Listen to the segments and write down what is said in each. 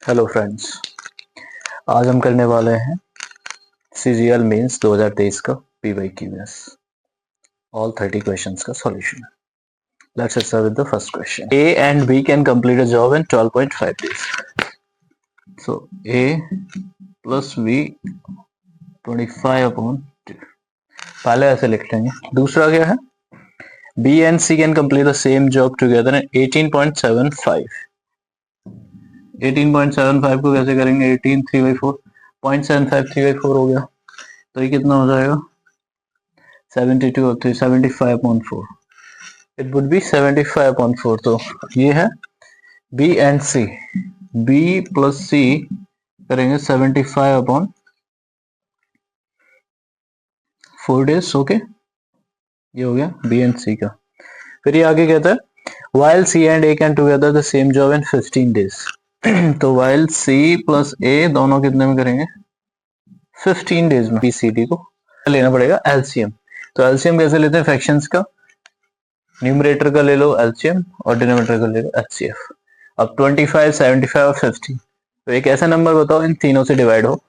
Hello friends, आज हम करने वाले हैं सीजीएल मेंस 2023 का PYQS ऑल 30 क्वेश्चंस का solution. Let's start with the first question. A and B can complete a job in 12.5 days. So A plus B 25/2। पहले ऐसे लिख लेंगे। दूसरा क्या है? B and C can complete the same job together in 18.75। 18.75 को कैसे करेंगे? 18 3/4 0.75 3/4 हो गया, तो ये कितना हो जाएगा? 72 और 3 75/4। It would B 75/4। तो ये है B and C। B plus C करेंगे 75/4 डेज। ओके, ये हो गया B एंड C का। फिर ये आगे कहता है while C and A can together the same job in 15 days। तो while C प्लस A दोनों कितने में करेंगे? 15 डेज में। BCD को लेना पड़ेगा एलसीएम। तो एलसीएम कैसे लेते हैं? फ्रैक्शंस का न्यूमरेटर का ले लो एलसीएम और डिनोमिनेटर का ले लो एचसीएफ। अब 25, 75 और 50, तो एक ऐसा नंबर बताओ इन तीनों से डिवाइड हो,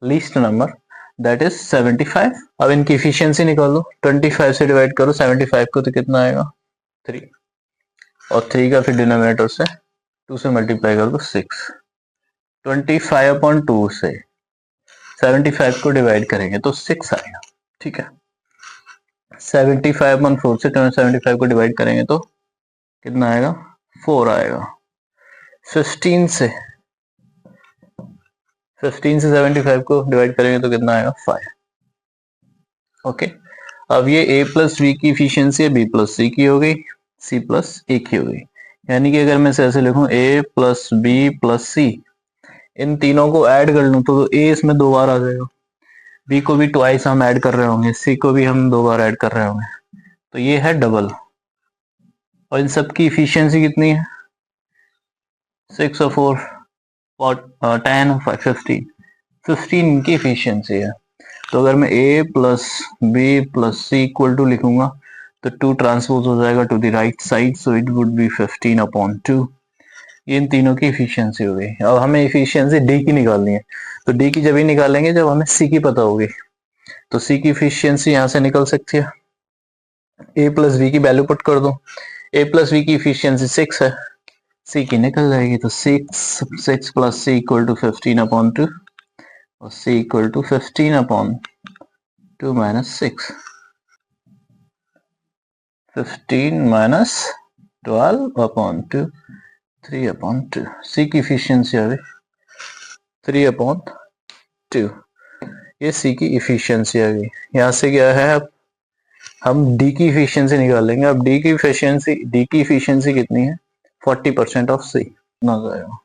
लीस्ट नंबर, दैट इज 75। अब इनकी इफिशियंसी निकाल लो। 25 से डिवाइड करो 75 को, तो कितना आएगा? 3, और 3 का फिर डिनोमिनेटर से 2 से मल्टीप्लाई कर दो 6। 25/2 से 75 को डिवाइड करेंगे तो 6 आएगा। ठीक है, 75/4 से 75 को डिवाइड करेंगे तो कितना आएगा? 4 आएगा। 15 से 75 को डिवाइड करेंगे तो कितना आएगा? 5। ओके, अब ये A प्लस बी की इफिशियंसी है, B प्लस सी की हो गई, C प्लस A की हो गई। यानी कि अगर मैं इसे ऐसे लिखूं A plus B plus C, इन तीनों को ऐड कर लूं तो A इसमें 2 बार आ जाएगा, B को भी ट्वाइस हम ऐड कर रहे होंगे, C को भी हम 2 बार ऐड कर रहे होंगे, तो ये है डबल। और इन सब की इफिशियंसी कितनी है? 6 और 4 और 10 और 5 15 की इफिशियंसी है। तो अगर मैं A plus B plus C equal to लिखूंगा तो 2 ट्रांसपोज हो जाएगा to the right side, so it would be 15/2। ये इन तीनों की इफिशियंसी हो गई। अब हमें इफिशियंसी D की निकालनी है, तो D की जब ही निकालेंगे जब हमें C की पता होगी। तो C की इफिशियंसी यहां से निकल सकती है। A प्लस बी की वैल्यू पुट कर दो। A प्लस बी की इफिशियंसी 6 है, C की निकल जाएगी, तो 6 प्लस C इक्वल टू 15/2 और C equal to 15/2 minus 6। 15 minus 12/2 3/2। C की इफिशियंसी आ गई 3/2। ये C की इफिशियंसी आ गई। यहाँ से क्या है, अब हम D की इफिशियंसी निकाल लेंगे। अब D की इफिशियंसी कितनी है? 40% ऑफ C ना जाएगा।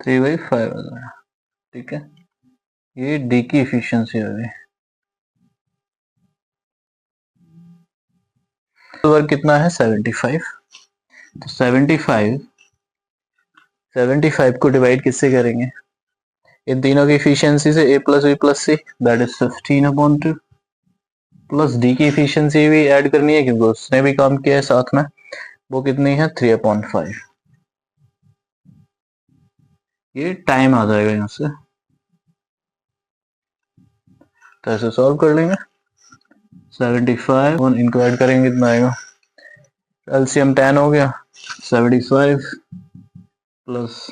थ्री बाई 5 आ जाएगा। ठीक है, ये D की इफिशियंसी आ गई। तो वर्क कितना है? 75। तो 75 को डिवाइड किससे करेंगे? इन तीनों की इफिशियंसी से A plus B plus C, that is 15/2, plus D की इफिशियंसी भी ऐड करनी है क्योंकि उसने भी काम किया है साथ में। वो कितनी है? 3/5। ये टाइम आ जाएगा यहाँ से, तो ऐसे सॉल्व कर लेंगे। 75 और इनको ऐड करेंगे, कितना आएगा? एलसीएम 10 हो गया। 75 प्लस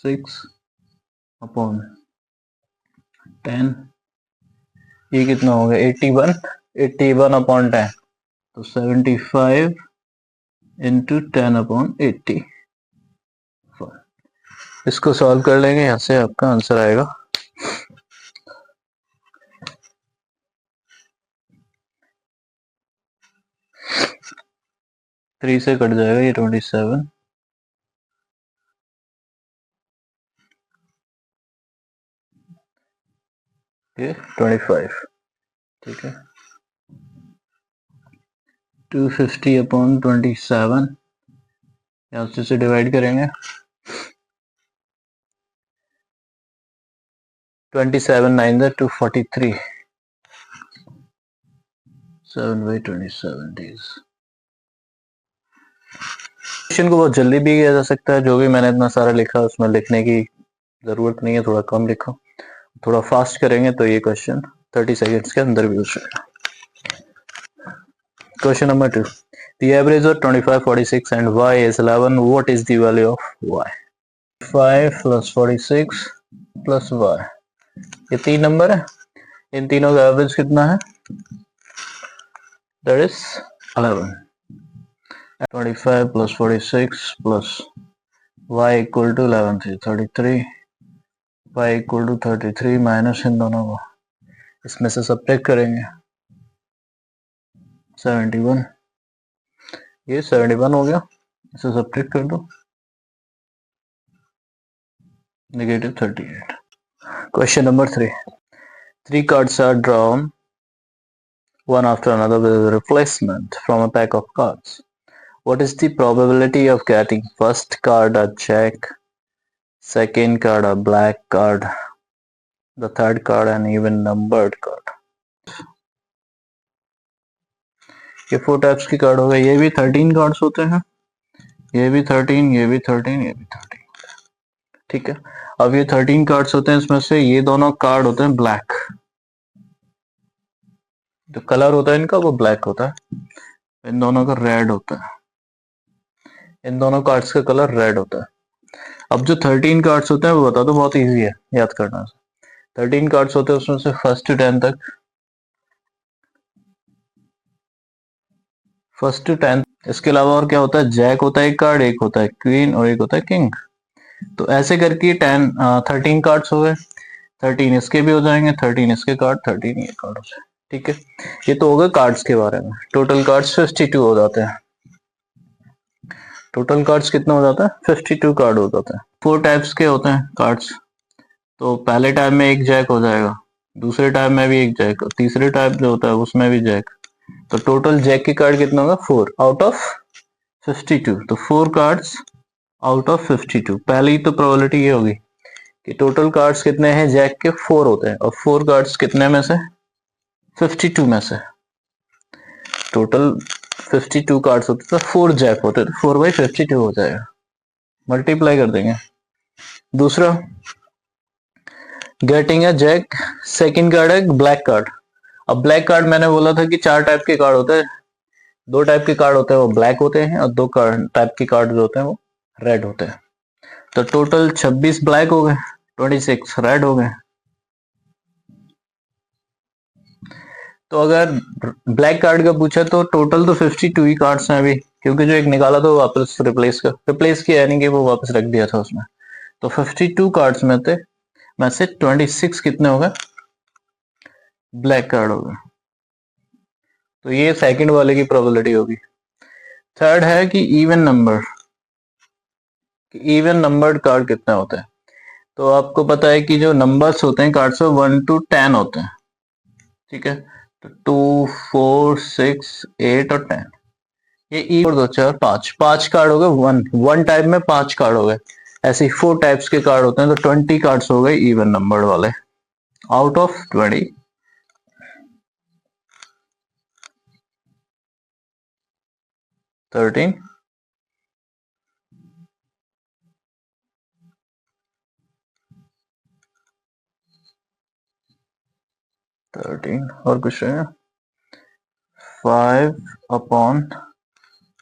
6/10, ये कितना हो गया? 81/10। तो 75 इंटू 10/80। इसको सॉल्व कर लेंगे, यहाँ से आपका आंसर आएगा 3 से कट जाएगा ये 27, ये 25। ठीक है, 250/27 यहाँ से डिवाइड करेंगे। 27 9 243, 7/27 days। क्वेश्चन को बहुत जल्दी भी किया जा सकता है, जो भी मैंने इतना सारा लिखा उसमें लिखने की जरूरत नहीं है, थोड़ा कम लिखो। थोड़ा फास्ट करेंगे तो ये क्वेश्चन 30 सेकेंड्स के अंदर भी हो जाएगा। Question number 2, the average of 25, 46 and y is 11. What is the value of y? 5 plus 46 plus y, ये तीन नंबर है, इन तीनों का एवरेज कितना है? That is 11. 25 plus 46 plus y equal to 11 थी 33, y equal to 33 माइनस इन दोनों को इसमें से सब्ट्रैक्ट करेंगे 71, ये 71 हो गया, इसे सब्ट्रैक्ट कर दो, negative 38. Question number 3, 3 cards are drawn one after another with a replacement from a pack of cards. What is the probability of getting first card a jack, second card a black card, the third card an even numbered card? ये 4 types की card हो गए, ये भी 13 cards होते हैं, ये भी 13, ये भी 13, ये भी 13, ठीक है। अब ये 13 कार्ड्स होते हैं, इसमें से ये दोनों कार्ड होते हैं ब्लैक, जो कलर होता है इनका वो ब्लैक होता है, इन दोनों का रेड होता है, इन दोनों कार्ड्स का कलर रेड होता है। अब जो 13 कार्ड्स होते हैं वो बता दो, बहुत इजी है याद करना। 13 कार्ड्स होते हैं, उसमें से फर्स्ट टू 10 तक, फर्स्ट टू 10, इसके अलावा और क्या होता है? जैक होता है एक कार्ड, एक होता है क्वीन और एक होता है किंग। तो ऐसे करके 13 कार्ड्स हो गए, 13 इसके भी हो जाएंगे, 13 इसके कार्ड, 13 ये कार्ड हो जाए, ठीक है। ये तो हो गए कार्ड्स के बारे में। टोटल कार्ड्स 52 हो जाते हैं। टोटल कार्ड्स कितना हो जाता है? 52 कार्ड हो जाता है। 4 टाइप्स के होते हैं कार्ड्स, तो पहले टाइप में एक जैक हो जाएगा, दूसरे टाइप में भी एक जैक, तीसरे टाइप जो होता है उसमें भी जैक। तो टोटल जैक की कार्ड कितना होगा? 4 आउट ऑफ 52। तो 4 कार्ड्स आउट ऑफ 52। पहली तो प्रोबेबिलिटी ये होगी कि टोटल कार्ड्स कितने हैं जैक के? 4 होते हैं, और 4 कार्ड्स कितने में से? 52 में से। टोटल 52 कार्ड्स होते तो 4 जैक होते, तो 4 बाई 52 हो जाएगा, मल्टीप्लाई कर देंगे। दूसरा, getting a jack, second card है ब्लैक कार्ड। अब ब्लैक कार्ड मैंने बोला था कि 4 टाइप के कार्ड होते हैं, 2 टाइप के कार्ड होते हैं वो ब्लैक होते हैं, और 2 टाइप के कार्ड जो होते हैं वो रेड होते हैं। तो टोटल 26 ब्लैक हो गए, 26 रेड हो गए। तो अगर ब्लैक कार्ड का पूछा तो टोटल तो 52 ही कार्ड्स हैं अभी, क्योंकि जो एक निकाला था वो वापस रिप्लेस किया, यानी कि वो वापस रख दिया था उसमें। तो 52 कार्ड्स में से 26 कितने हो गए? ब्लैक कार्ड हो गए। तो ये सेकंड वाले की प्रोबेबिलिटी होगी। थर्ड है कि इवन नंबर्ड कार्ड कितने होते हैं। तो आपको पता है कि जो नंबर्स होते हैं कार्ड्स में 1 to 10 होते हैं, ठीक है। तो 2, 4, 6, 8 और 10, ये ई और 2, 4, 5 कार्ड हो गए। वन टाइप में 5 कार्ड हो गए। ऐसे 4 टाइप्स के कार्ड होते हैं, तो 20 कार्ड्स हो गए इवन नंबर वाले आउट ऑफ 20। थर्टीन, और कुछ है? 5 upon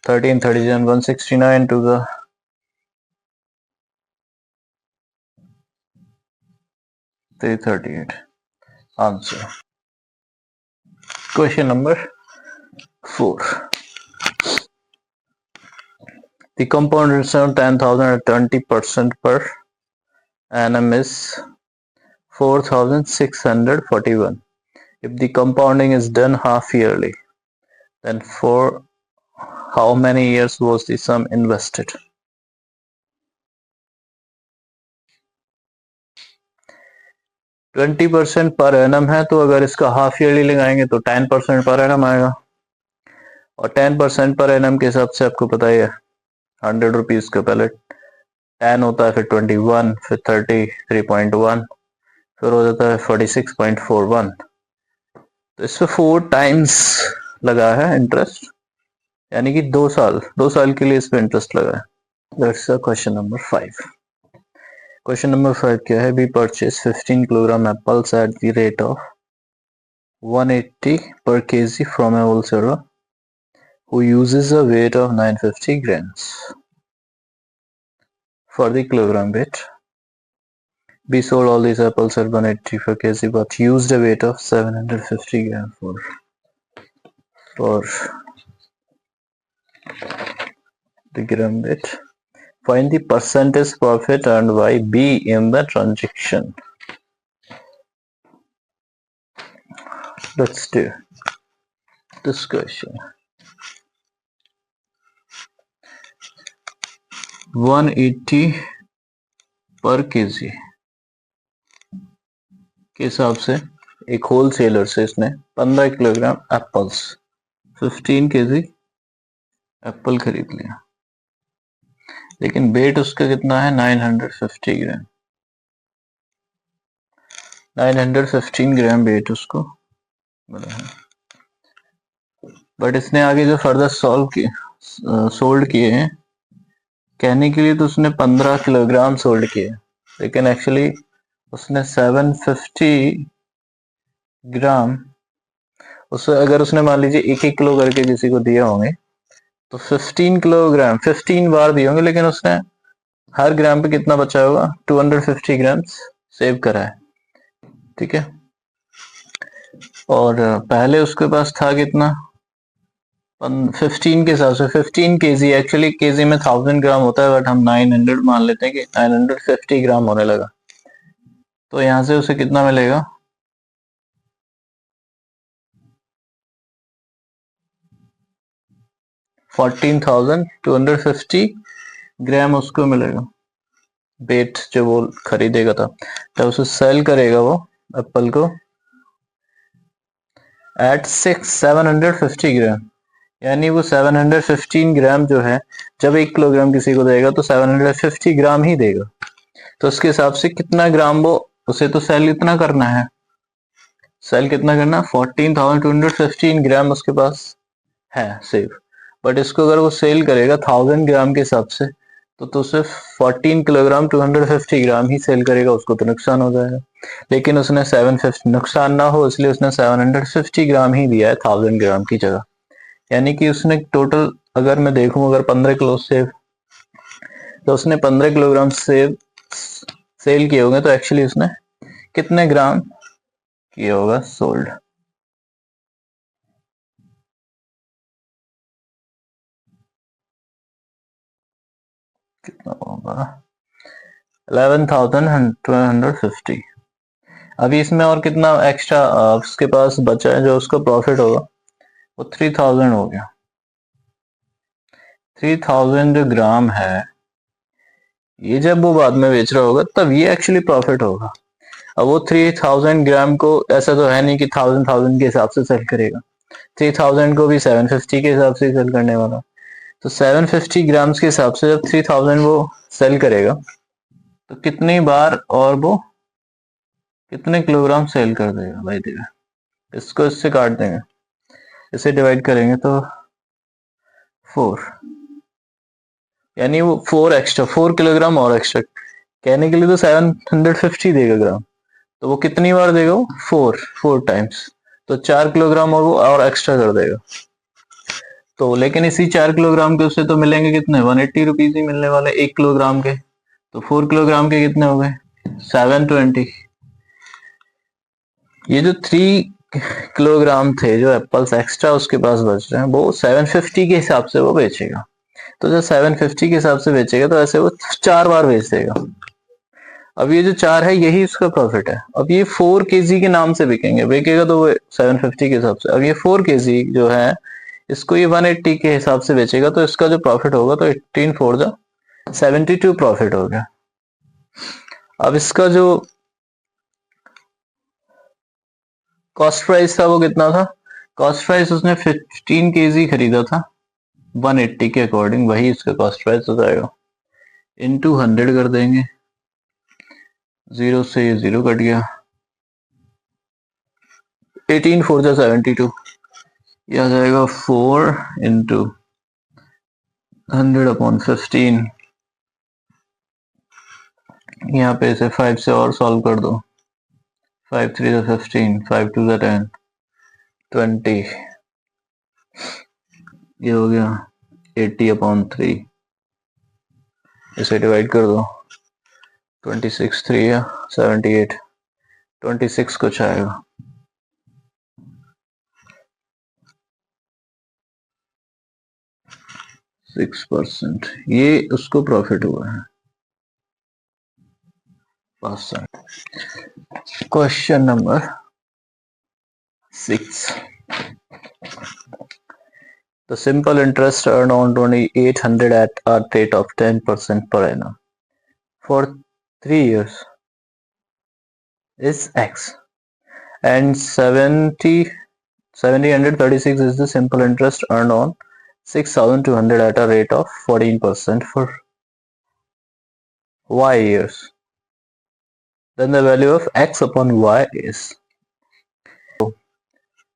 13, 37, 169 to the 338 answer. Question number 4. The compound return of 10,000 at 20% per annum is 4,641. If the compounding is done half yearly, then for how many years was the sum invested? %20 per annum है, तो अगर इसका half yearly लगाएंगे तो 10% per annum आएगा, और 10% per annum के हिसाब से आपको पता ही है 100 रुपीज का पहले 10 होता है, फिर 21, फिर 33.1, फिर हो जाता है 46.41। तो इसमें 4 टाइम्स लगा है इंटरेस्ट, यानी कि 2 साल के लिए इस पे इंटरेस्ट लगा है। That's question number 5। Question number 5 क्या है? B purchase 15 kilogram apples at the rate of 180 per kg from a wholesaler who uses a weight of 950 grams for the kilogram weight. B sold all these apples at 180 per kg but used a weight of 750 grams for the gram weight. Find the percentage profit earned by B in the transaction. Let's do this question. 180 पर KG के हिसाब से एक wholesaler से इसने 15 kilogram apples 15 KG Apple खरीद लिया, लेकिन वेट उसका कितना है? 950 ग्राम। 915 ग्राम वेट उसको मिला है। बट इसने आगे जो फर्दर सोल्ड किए हैं, कहने के लिए तो उसने 15 किलोग्राम सोल्ड किए, लेकिन एक्चुअली उसने 750 ग्राम उससे अगर उसने मान लीजिए 1-1 किलो करके किसी को दिए होंगे तो 15 किलोग्राम 15 बार दिए होंगे, लेकिन उसने हर ग्राम पे कितना बचा होगा? 250 ग्राम सेव करा है। ठीक है, और पहले उसके पास था कितना? 15 के हिसाब से 15 केजी, एक्चुअली केजी में 1000 ग्राम होता है, बट हम 900 मान लेते हैं कि 950 ग्राम होने लगा। तो यहां से उसे कितना मिलेगा? 14,250 ग्राम उसको मिलेगा वेट, जो वो खरीदेगा था। जब उसे सेल करेगा वो एप्पल को एट 750 ग्राम, यानी वो 715 ग्राम जो है, जब 1 किलोग्राम किसी को देगा तो 750 ग्राम ही देगा। तो उसके हिसाब से कितना ग्राम वो, उसे तो सेल इतना करना है, सेल कितना करना? 14,215 ग्राम उसके पास है सेव। बट इसको अगर वो सेल करेगा 1000 ग्राम के हिसाब से तो सिर्फ 14 किलोग्राम 250 ग्राम ही सेल करेगा, उसको तो नुकसान हो जाएगा। लेकिन उसने 750 नुकसान ना हो इसलिए उसने 750 ग्राम ही दिया है 1000 ग्राम की जगह। यानी कि उसने टोटल, अगर मैं देखूं, अगर 15 किलो सेव, तो उसने 15 किलोग्राम सेल किए होंगे, तो एक्चुअली उसने कितने ग्राम किया होगा सोल्ड? कितना होगा? 11,250। अभी इसमें और कितना एक्स्ट्रा उसके पास बचा है, जो उसका प्रॉफिट होगा वो 3000 हो गया। 3000 जो ग्राम है, ये जब वो बाद में बेच रहा होगा तब ये एक्चुअली प्रॉफिट होगा। अब वो 3000 ग्राम को ऐसा तो है नहीं कि 1000 के हिसाब से सेल करेगा, 3000 को भी 750 के हिसाब से सेल करने वाला। तो 750 ग्राम्स के हिसाब से जब 3000 वो सेल करेगा तो कितनी बार और वो कितने किलोग्राम सेल कर देगा? भाई देगा, इसको इससे काट देंगे, इसे डिवाइड करेंगे तो 4, यानी वो 4 किलोग्राम और एक्स्ट्रा। कहने के लिए तो 750 देगा ग्राम, तो वो कितनी बार देगा? वो 4 टाइम्स, तो 4 किलोग्राम और एक्स्ट्रा कर देगा। तो लेकिन इसी 4 किलोग्राम के उससे तो मिलेंगे कितने? 180 रुपीज ही मिलने वाले 1 किलोग्राम के। तो 4 किलोग्राम के कितने हो गए? 720। ये जो 3 किलोग्राम थे जो एप्पल्स एक्स्ट्रा उसके पास बच रहे हैं, वो 750 के हिसाब से वो बेचेगा। तो जब 750 के हिसाब से बेचेगा तो ऐसे वो 4 बार बेच देगा। अब ये जो 4 है यही इसका प्रॉफिट है। अब ये 4 केजी के नाम से बिकेगा तो वो 750 के हिसाब से। अब ये 4 केजी जो है, इसको ये 180 के हिसाब से बेचेगा, तो इसका जो प्रॉफिट होगा तो 18 4 जा 72 प्रॉफिट हो गया। अब इसका जो कॉस्ट प्राइस था वो कितना था? कॉस्ट प्राइस उसने 15 केजी खरीदा था 180 के अकॉर्डिंग, वही इसका कॉस्ट प्राइस हो जाएगा। इनटू 100 कर देंगे, 0 से ये 0 कट गया, 18 4 जा 72, ये आ जाएगा 4 इंटू 100/15, यहाँ पे इसे 5 से और सॉल्व कर दो। 5 3 15, 5 2 10, 20, ये हो गया 80/3, इसे डिवाइड कर दो। 26 3 या 78, 26 कुछ आएगा। %6, ये उसको प्रॉफिट हुआ है 5%। Question number 6, the simple interest earned on 2800 at a rate of 10% per annum for 3 years is X, and 7,136 is the simple interest earned on 6,200 at a rate of 14% for Y years. Then the value of X upon Y is,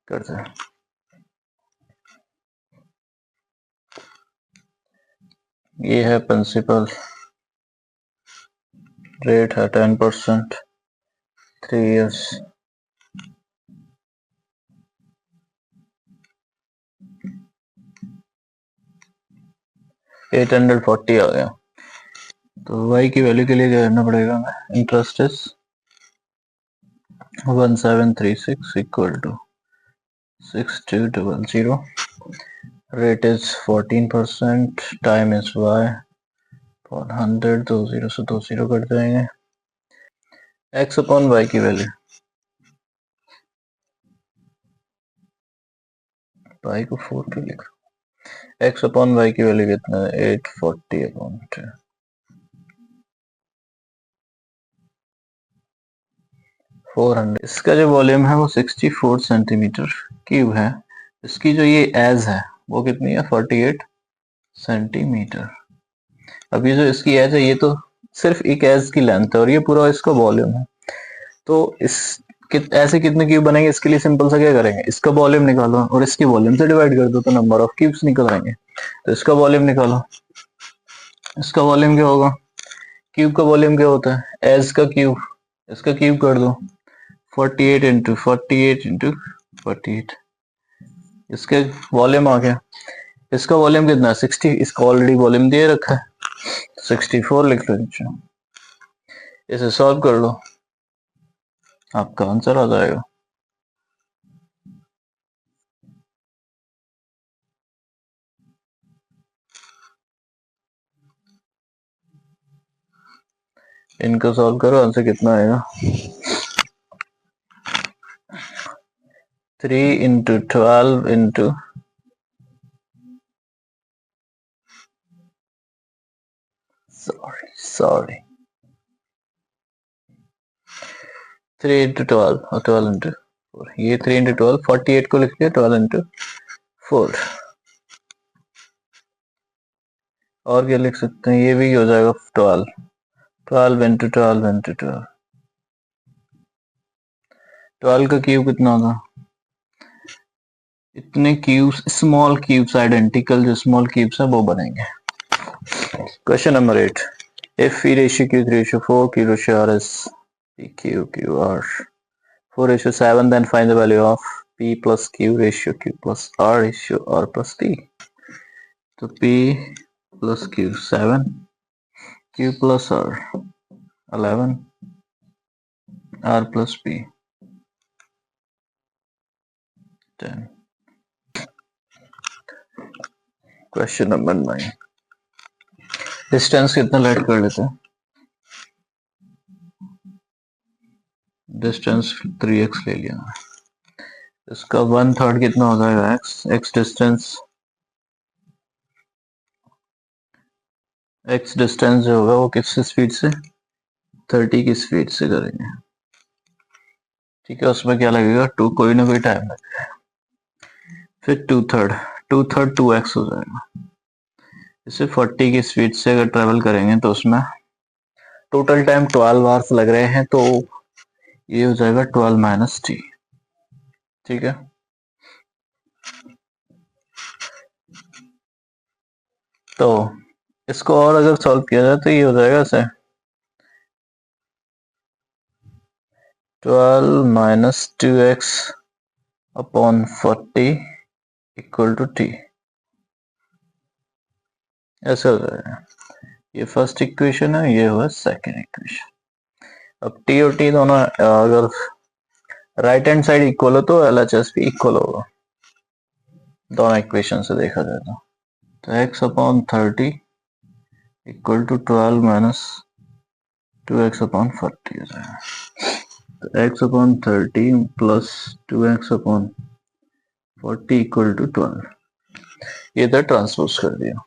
करते हैं, ये है principal, rate है 10%, 3 years, $840 आ गया। तो y की value के लिए क्या करना पड़ेगा हमें? Interest is 1736 equal to 6200, rate is 14%, time is y, 100, 2 0 से 2 0 कट जाएंगे। x अपॉन y की वैल्यू, y को 4 क्यों लिख, x अपॉन y की वैल्यू कितना है? 840/2, 400। इसका जो वॉल्यूम है वो 64 सेंटीमीटर क्यूब है। इसकी जो ये एज है वो कितनी है? 48 सेंटीमीटर। अब ये जो इसकी एज है ये तो सिर्फ एक एज की लेंथ है और ये पूरा इसका वॉल्यूम है। तो इस ऐसे कितने क्यूब बनेंगे? इसके लिए सिंपल सा क्या करेंगे, इसका वॉल्यूम निकालो और इसकी वॉल्यूम से डिवाइड कर दो तो नंबर ऑफ क्यूब्स निकल आएंगे। तो इसका वॉल्यूम निकालो, इसका वॉल्यूम क्या होगा? क्यूब का वॉल्यूम क्या होता है? एज का क्यूब, इसका क्यूब कर दो, 48 इंटू 48 इंटू 48, इसके वॉल्यूम आ गया। इसका वॉल्यूम कितना है? 60, इसका ऑलरेडी वॉल्यूम दे रखा है, 64 लिख लो नीचे। इसे सॉल्व कर लो, आपका आंसर आ जाएगा। इनको सॉल्व करो, आंसर कितना आएगा? 3 इंटू 12 इंटू सॉरी 3 इंटू 12 और 12 इंटू 4, ये 3 इंटू 12, 48 को लिख लिया, 12 इंटू 4, और क्या लिख सकते हैं? ये भी हो जाएगा 12, 12 इंटू 12 इंटू 12, 12 का क्यूब कितना होगा? इतने क्यूब्स, स्मॉल क्यूब्स, आइडेंटिकल जो स्मॉल क्यूब्स है वो बनेंगे। Question number 8, if P ratio Q ratio 4 Q ratio R is PQ QR 4:7, then find the value of P plus Q ratio Q plus R ratio R plus P. तो P plus Q 7, Q plus R 11, R plus P 10. Question number 9, distance कितना late कर लेते हैं? Distance 3x ले लिया, इसका 1/3 कितना हो जाएगा? x डिस्टेंस जो होगा वो किस स्पीड से? 30 की स्पीड से करेंगे, ठीक है। उसमें क्या लगेगा? 2, कोई ना कोई टाइम लगेगा। फिर 2/3 2x हो जाएगा। इसे 40 की स्पीड से अगर ट्रेवल करेंगे तो उसमें टोटल टाइम 12 आवर्स लग रहे हैं, तो ये हो जाएगा 12 - t, ठीक है। तो इसको और अगर सॉल्व किया जाए तो ये हो जाएगा ऐसे 12 minus 2x upon 40 equal to t, ऐसे हो जाएगा। ये फर्स्ट इक्वेशन है, ये हुआ सेकंड इक्वेशन। अब t और t दोनों अगर राइट हैंड साइड इक्वल हो तो LHS भी इक्वल होगा, दोनों इक्वेशन से देखा जाए तो x upon 30 equal to 12 minus 2x upon 40 हो जाएगा। तो x upon 30 plus 2x upon 40 equal to 12, ये इधर ट्रांसपोज कर दिया।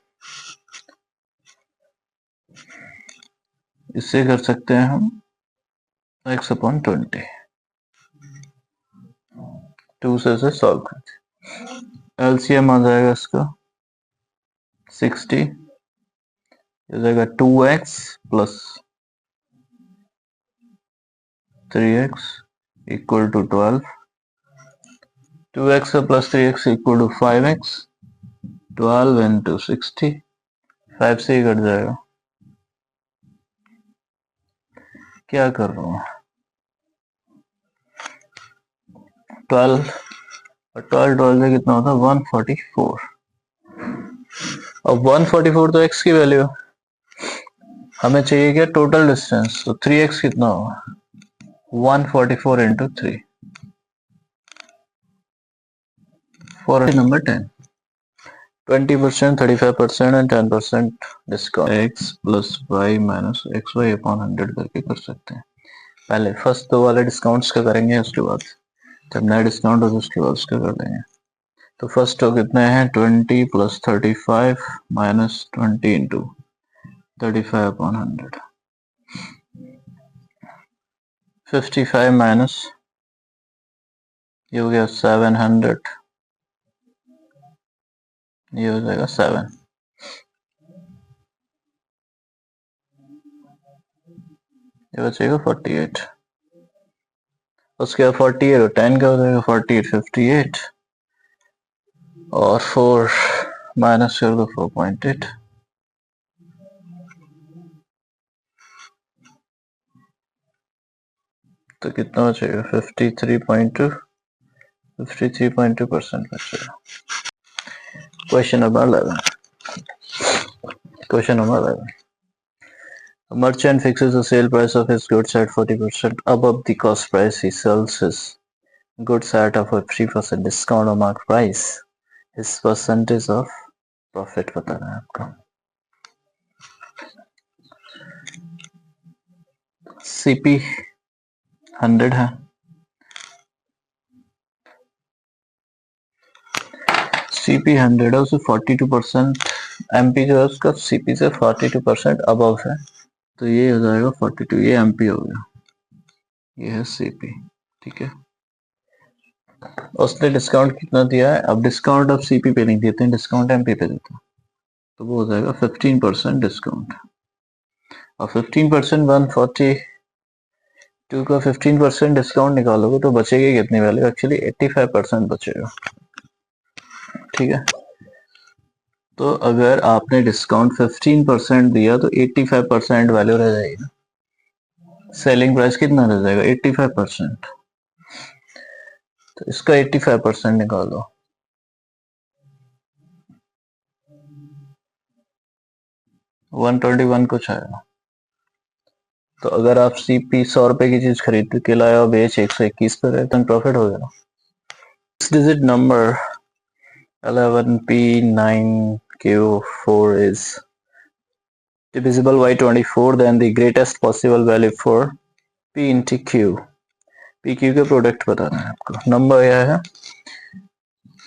इससे कर सकते हैं हम x अपॉन 20, 2 से सॉल्व करते हैं। LCM आ जाएगा इसका 60, हो जाएगा 2x plus 3x equal to 12, 2x plus 3x equal to 5x, 12 into 60, 5 से ही कट जाएगा। क्या कर रहा हूँ, 12 और 12 से कितना होता है 144। अब 144 तो x की वैल्यू है, हमें चाहिए क्या टोटल डिस्टेंस, तो 3x कितना होगा 144 into 3, for number 10, 20%, 35% and 10% discount x plus Y minus X Y upon 100 करके कर सकते हैं। पहले फर्स्ट दो वाले डिस्काउंट्स का करेंगे, उसके बाद जब नया डिस्काउंट हो तो उसके बाद उसका कर देंगे। तो फर्स्ट तो कितने हैं 20 plus 35 minus 20 into 35 upon 100, 55 minus ये हो गया 700, ये हो जाएगा 7, ये बचेगा 48, उसके बाद 48 और 10 का हो जाएगा 48 58 और 4 माइनस कर दो 4.8, तो कितना बचेगा 53.2, 53.2% बचेगा। Question number 11, a merchant fixes the sale price of his goods at 40% above the cost price. He sells his goods at a 50% discount on market price. His percentage of profit बताना है आपका। CP 100 है, CP 100 है, उसे 42%, MP जो है उसका CP से 42% अबव है, तो ये हो जाएगा 42, ये MP हो गया, ये है CP, ठीक है। उसने डिस्काउंट कितना दिया है, अब डिस्काउंट अब CP पे नहीं देते हैं, डिस्काउंट MP पे देते हैं, तो वो हो जाएगा 15% डिस्काउंट, और 15% 142 का 15% डिस्काउंट निकालोगे तो बचेगी कितनी वैल्यू, एक्चुअली 85% बचेगा, ठीक है। तो अगर आपने डिस्काउंट 15% दिया तो 85% वैल्यू रह जाएगी ना, सेलिंग प्राइस कितना रह जाएगा 85%, तो इसका 85% निकालो, 121 कुछ आएगा। तो अगर आप CP 100 रुपए की चीज खरीद के लाए और बेच 121 पे रहे तो प्रॉफिट हो गया। 6 digit number 11P9Q4 is divisible by 24, then the greatest possible value for P into Q. PQ के प्रोडक्ट बताना है आपको। नंबर यह है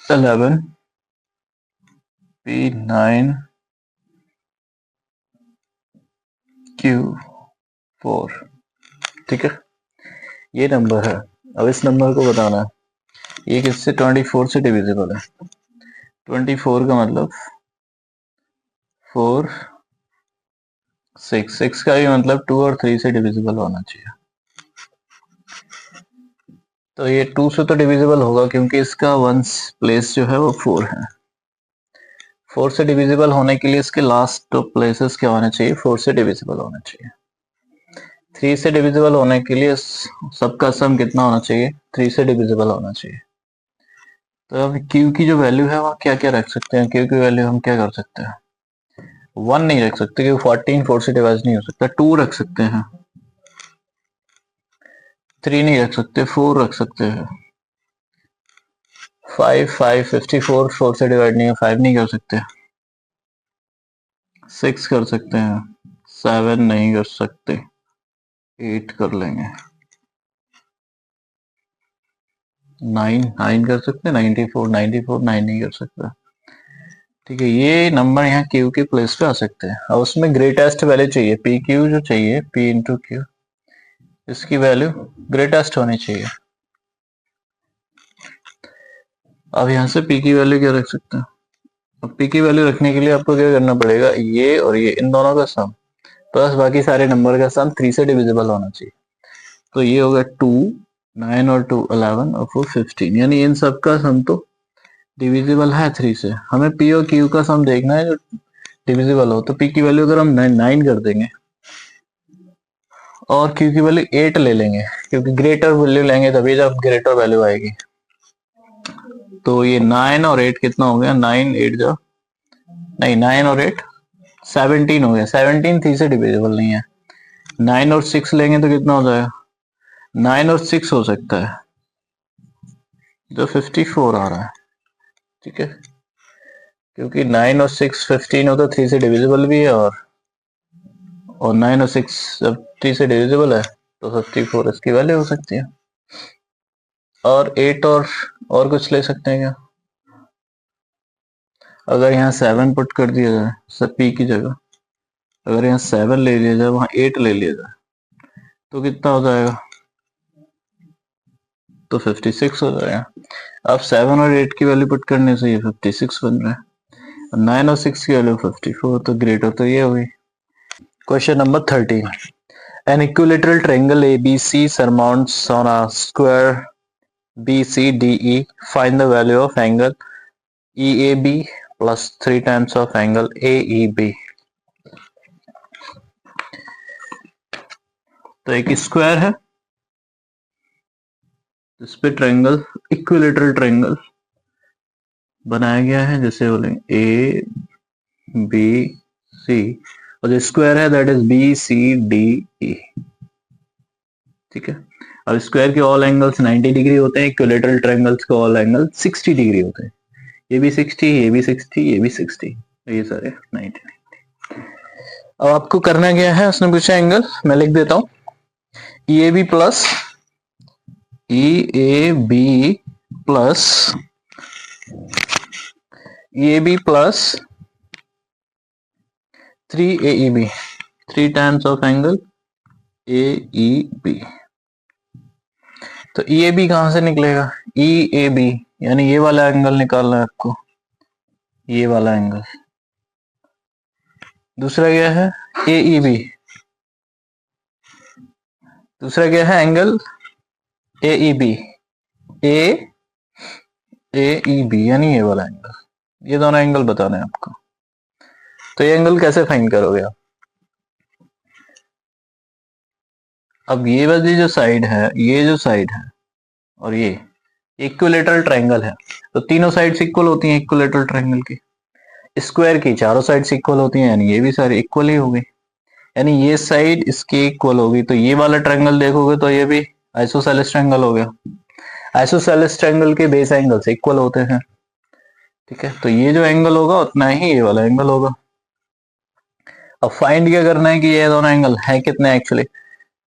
11P9Q4, ठीक है, ये नंबर है। अब इस नंबर को बताना है, ये किससे 24 से डिविजिबल है, 24 का मतलब 4 6 का भी मतलब 2 और 3 से डिविजिबल होना चाहिए, तो ये 2 से तो डिविजिबल होगा क्योंकि इसका वंस प्लेस जो है वो 4 है, 4 से डिविजिबल होने के लिए इसके लास्ट प्लेसेस क्या होने चाहिए? 4 से डिविजिबल होने चाहिए। 3 से डिविजिबल होने के लिए सबका सम कितना होना चाहिए? 3 से डिविजिबल होना चाहिए। तो अब क्यू की जो वैल्यू है वह क्या क्या रख सकते हैं? क्यू की वैल्यू हम क्या कर सकते हैं? 1 नहीं रख सकते क्योंकि 14 4 से डिवाइड नहीं हो सकता। 2 रख सकते हैं, 3 नहीं रख सकते, 4 रख सकते हैं। 5 54 4 से डिवाइड नहीं है, 5 नहीं कर सकते। 6 कर सकते हैं, 7 नहीं कर सकते, 8 कर लेंगे। 9 कर सकते हैं, 94 9 नहीं कर सकता। ठीक है, ये नंबर यहाँ क्यू के प्लेस पे आ सकते हैं। अब उसमें ग्रेटेस्ट वैल्यू चाहिए, पी क्यू जो चाहिए, पी इंटू क्यू, इसकी वैल्यू ग्रेटेस्ट होनी चाहिए। अब यहाँ से पी की वैल्यू क्या रख सकते हैं? अब पी की वैल्यू रखने के लिए आपको क्या करना पड़ेगा? ये और ये इन दोनों का सम प्लस बाकी सारे नंबर का सम 3 से डिविजिबल होना चाहिए। तो ये होगा 2 9 और 2 11 और 4 15, यानी इन सब का सम तो डिविजिबल है 3 से। हमें पी और क्यू का सम देखना है जो डिविजिबल हो। तो पी की वैल्यू अगर हम 9 कर देंगे और क्यू की वैल्यू 8 ले लेंगे, क्योंकि ग्रेटर वैल्यू लेंगे तभी जब ग्रेटर वैल्यू आएगी। तो ये 9 और 8 कितना हो गया? 9 8 जो नहीं, 9 और 8 17 हो गया। 17 3 से डिविजिबल नहीं है। 9 और 6 लेंगे तो कितना हो जाएगा? 9 और 6 हो सकता है जो 54 आ रहा है। ठीक है, क्योंकि 9 और 6 15 हो तो 3 से डिविजिबल भी है, और 9 और 6 जब 3 से डिविजिबल है तो 54 इसकी वैल्यू हो सकती है। और 8 और कुछ ले सकते हैं क्या? अगर यहाँ 7 पुट कर दिया जाए सब पी की जगह, अगर यहाँ 7 ले लिया जाए, वहां 8 ले लिया जाए, तो कितना हो जाएगा? तो 56 हो जाएगा। अब 7 और 8 की वैल्यू पुट करने से ये 56 बन रहा है। 9 और 6 की वैल्यू 54, तो ग्रेटर तो ये हुई। Question number 13, an equilateral triangle ABC surmounts on a square BCDE. Find the value of angle EAB plus 3 times of angle AEB. तो एक स्क्वायर है, इस पे ट्रायंगल, इक्विलेटरल ट्रायंगल बनाया गया है, जैसे बोलेंगे ए बी सी, और जो स्क्वायर है दैट इज BCDE। ठीक है, अब स्क्वायर के ऑल एंगल्स 90 डिग्री होते हैं, इक्विलेटरल ट्रायंगल्स के ऑल एंगल 60 डिग्री होते हैं। ये भी 60, ये भी 60, ये भी 60, ये सारे 90। अब आपको करना क्या है, उसने पूछा एंगल, मैं लिख देता हूं EAB plus EAB plus EAB plus 3 AEB, 3 times of angle AEB। तो EAB कहां से निकलेगा? EAB यानी ये वाला एंगल निकालना है आपको, ये वाला एंगल। दूसरा क्या है? AEB, दूसरा क्या है? एंगल AEB, AEB यानी ये वाला एंगल। ये दोनों एंगल बताने हैं आपको। तो ये एंगल कैसे फाइंड करोगे आप? अब ये वाली जो साइड है, ये जो साइड है और ये इक्विलेटरल ट्रायंगल है, तो तीनों साइड्स इक्वल होती हैं इक्विलेटरल ट्रायंगल की। स्क्वायर की चारों साइड्स इक्वल होती हैं, यानी ये भी सारी इक्वल ही होगी, यानी ये साइड इसकी इक्वल होगी। तो ये वाला ट्रायंगल देखोगे तो ये भी आइसोसेलेस ट्रायंगल हो गया। आइसोसेलेस ट्रायंगल के बेस एंगल्स इक्वल होते हैं। ठीक है, तो ये जो एंगल होगा उतना ही ये वाला एंगल होगा। अब फाइंड क्या करना है कि ये दोनों एंगल है कितने एक्चुअली।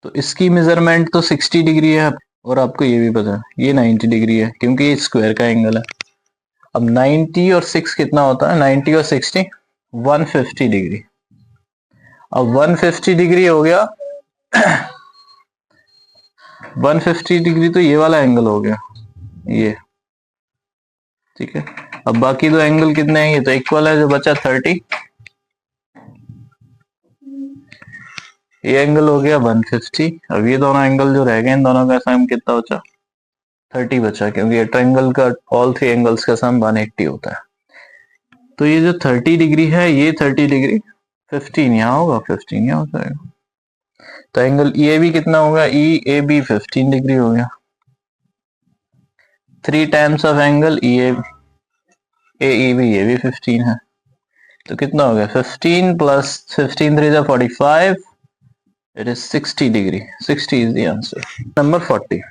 तो इसकी मेजरमेंट तो 60 डिग्री है, और आपको ये भी पता है ये 90 डिग्री है, क्योंकि ये स्क्वायर का एंगल है। अब 90 और 6 कितना होता है? 90 और 60 150 डिग्री। अब 150 डिग्री हो गया 150 डिग्री, तो ये वाला एंगल हो गया ये। ठीक है, अब बाकी दो एंगल कितने हैं? ये तो इक्वल है, जो बचा 30, ये एंगल हो गया 150। अब ये दोनों एंगल जो रह गए, इन दोनों का सम कितना बचा? 30 बचा, क्योंकि ये ट्रायंगल का ऑल 3 एंगल्स का सम 180 होता है। तो ये जो 30 डिग्री है, ये 30 डिग्री, 15 यहाँ होगा, 15 यहाँ हो जाएगा। तो एंगल ए बी कितना होगा, ई ए बी 15 डिग्री हो गया। 3 times of angle A B, ये भी 15 है। तो कितना हो गया, 15 प्लस 15 3 45, it is 60 degree. 60 is the answer. Number 40.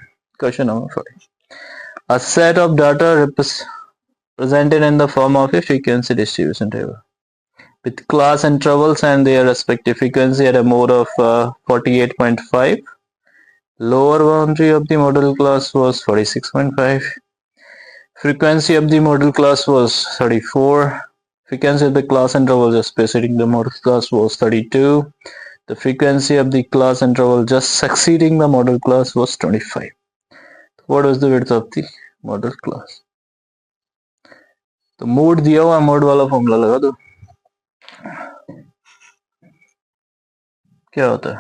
Question number 40. A set of data presented in the form of a frequency distribution table with class intervals and their respective frequency at a mode of 48.5. Lower boundary of the model class was 46.5. Frequency of the model class was 34. Frequency of the class interval just preceding the model class was 32. The frequency of the class interval just succeeding the model class was 25. What was the width of the model class? तो mode दिया हुआ, mode वाला formula लगा दो। क्या होता है,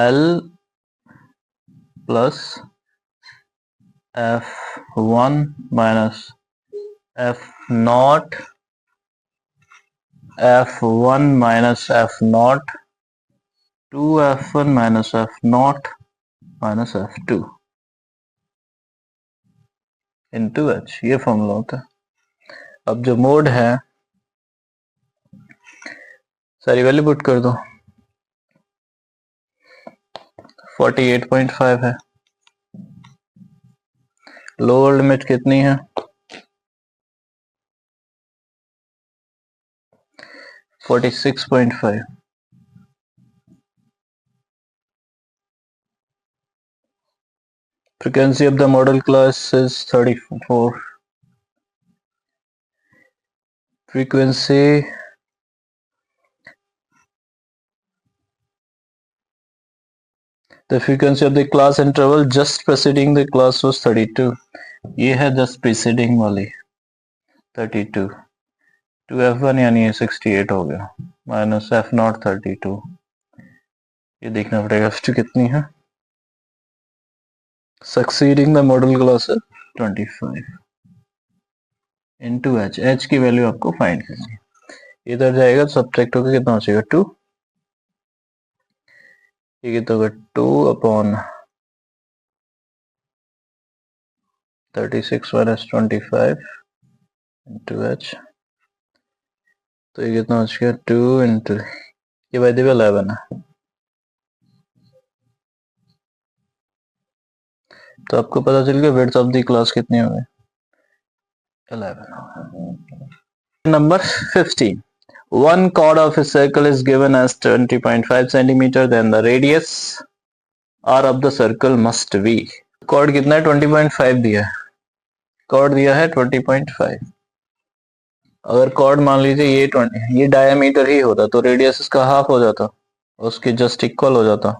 L plus F1 minus F0, F1 minus F0, 2F1 minus F0 minus F2 into H, ये फॉर्मूला होता है। अब जो मोड है, सारी वैल्यू पुट कर दो। 48.5 है, लोअर लिमिट कितनी है, 46.5। Frequency of the model class is 34. Frequency the frequency of the class interval just preceding the class was 32. ये है just preceding वाली 32, 2F1 यानी 68 हो गया, माइनस F0 32। ये देखना पड़ेगा F2 कितनी है, succeeding the model class है 25 into H। H की वैल्यू आपको फाइंड करनी है। इधर जाएगा तो सब्ट्रैक्ट होकर कितना हो जाएगा, 2। ये कितना होगा, 2 अपॉन 36 माइनस 25 into H। तो ये कितना हो जाएगा, 2 into, ये बाय द वे 11 है। तो आपको पता चल गया विड्थ ऑफ द क्लास कितनी हो गई, 11। Number 15. One chord of a circle is given as 20.5 centimeter. Then the radius r of the circle must be. Chord कितना है, 20.5 दिया है, chord दिया है 20.5। अगर chord मान लीजिए ये डायमीटर ही होता तो रेडियस इसका हाफ हो जाता, उसके जस्ट इक्वल हो जाता,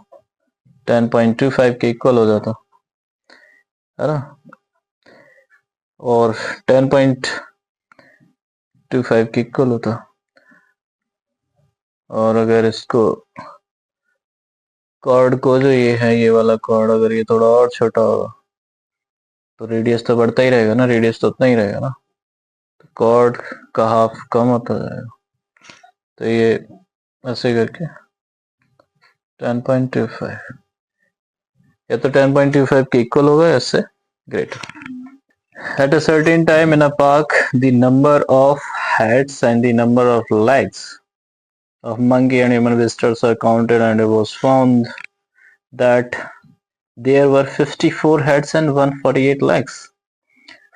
10.25 के इक्वल हो जाता है ना, और 10.25 के इक्वल होता। और अगर इसको कॉर्ड को जो ये है, ये वाला कॉर्ड अगर ये थोड़ा और छोटा होगा तो रेडियस तो बढ़ता ही रहेगा ना, रेडियस तो उतना ही रहेगा ना, तो कॉर्ड का हाफ कम होता जाएगा। तो ये ऐसे करके 10.25 या तो 10.25 के इक्वल होगा, ऐसे greater. At a certain time in a park, the number of heads and the number of legs of monkey and human visitors are counted, and it was found that there were 54 heads and 148 legs.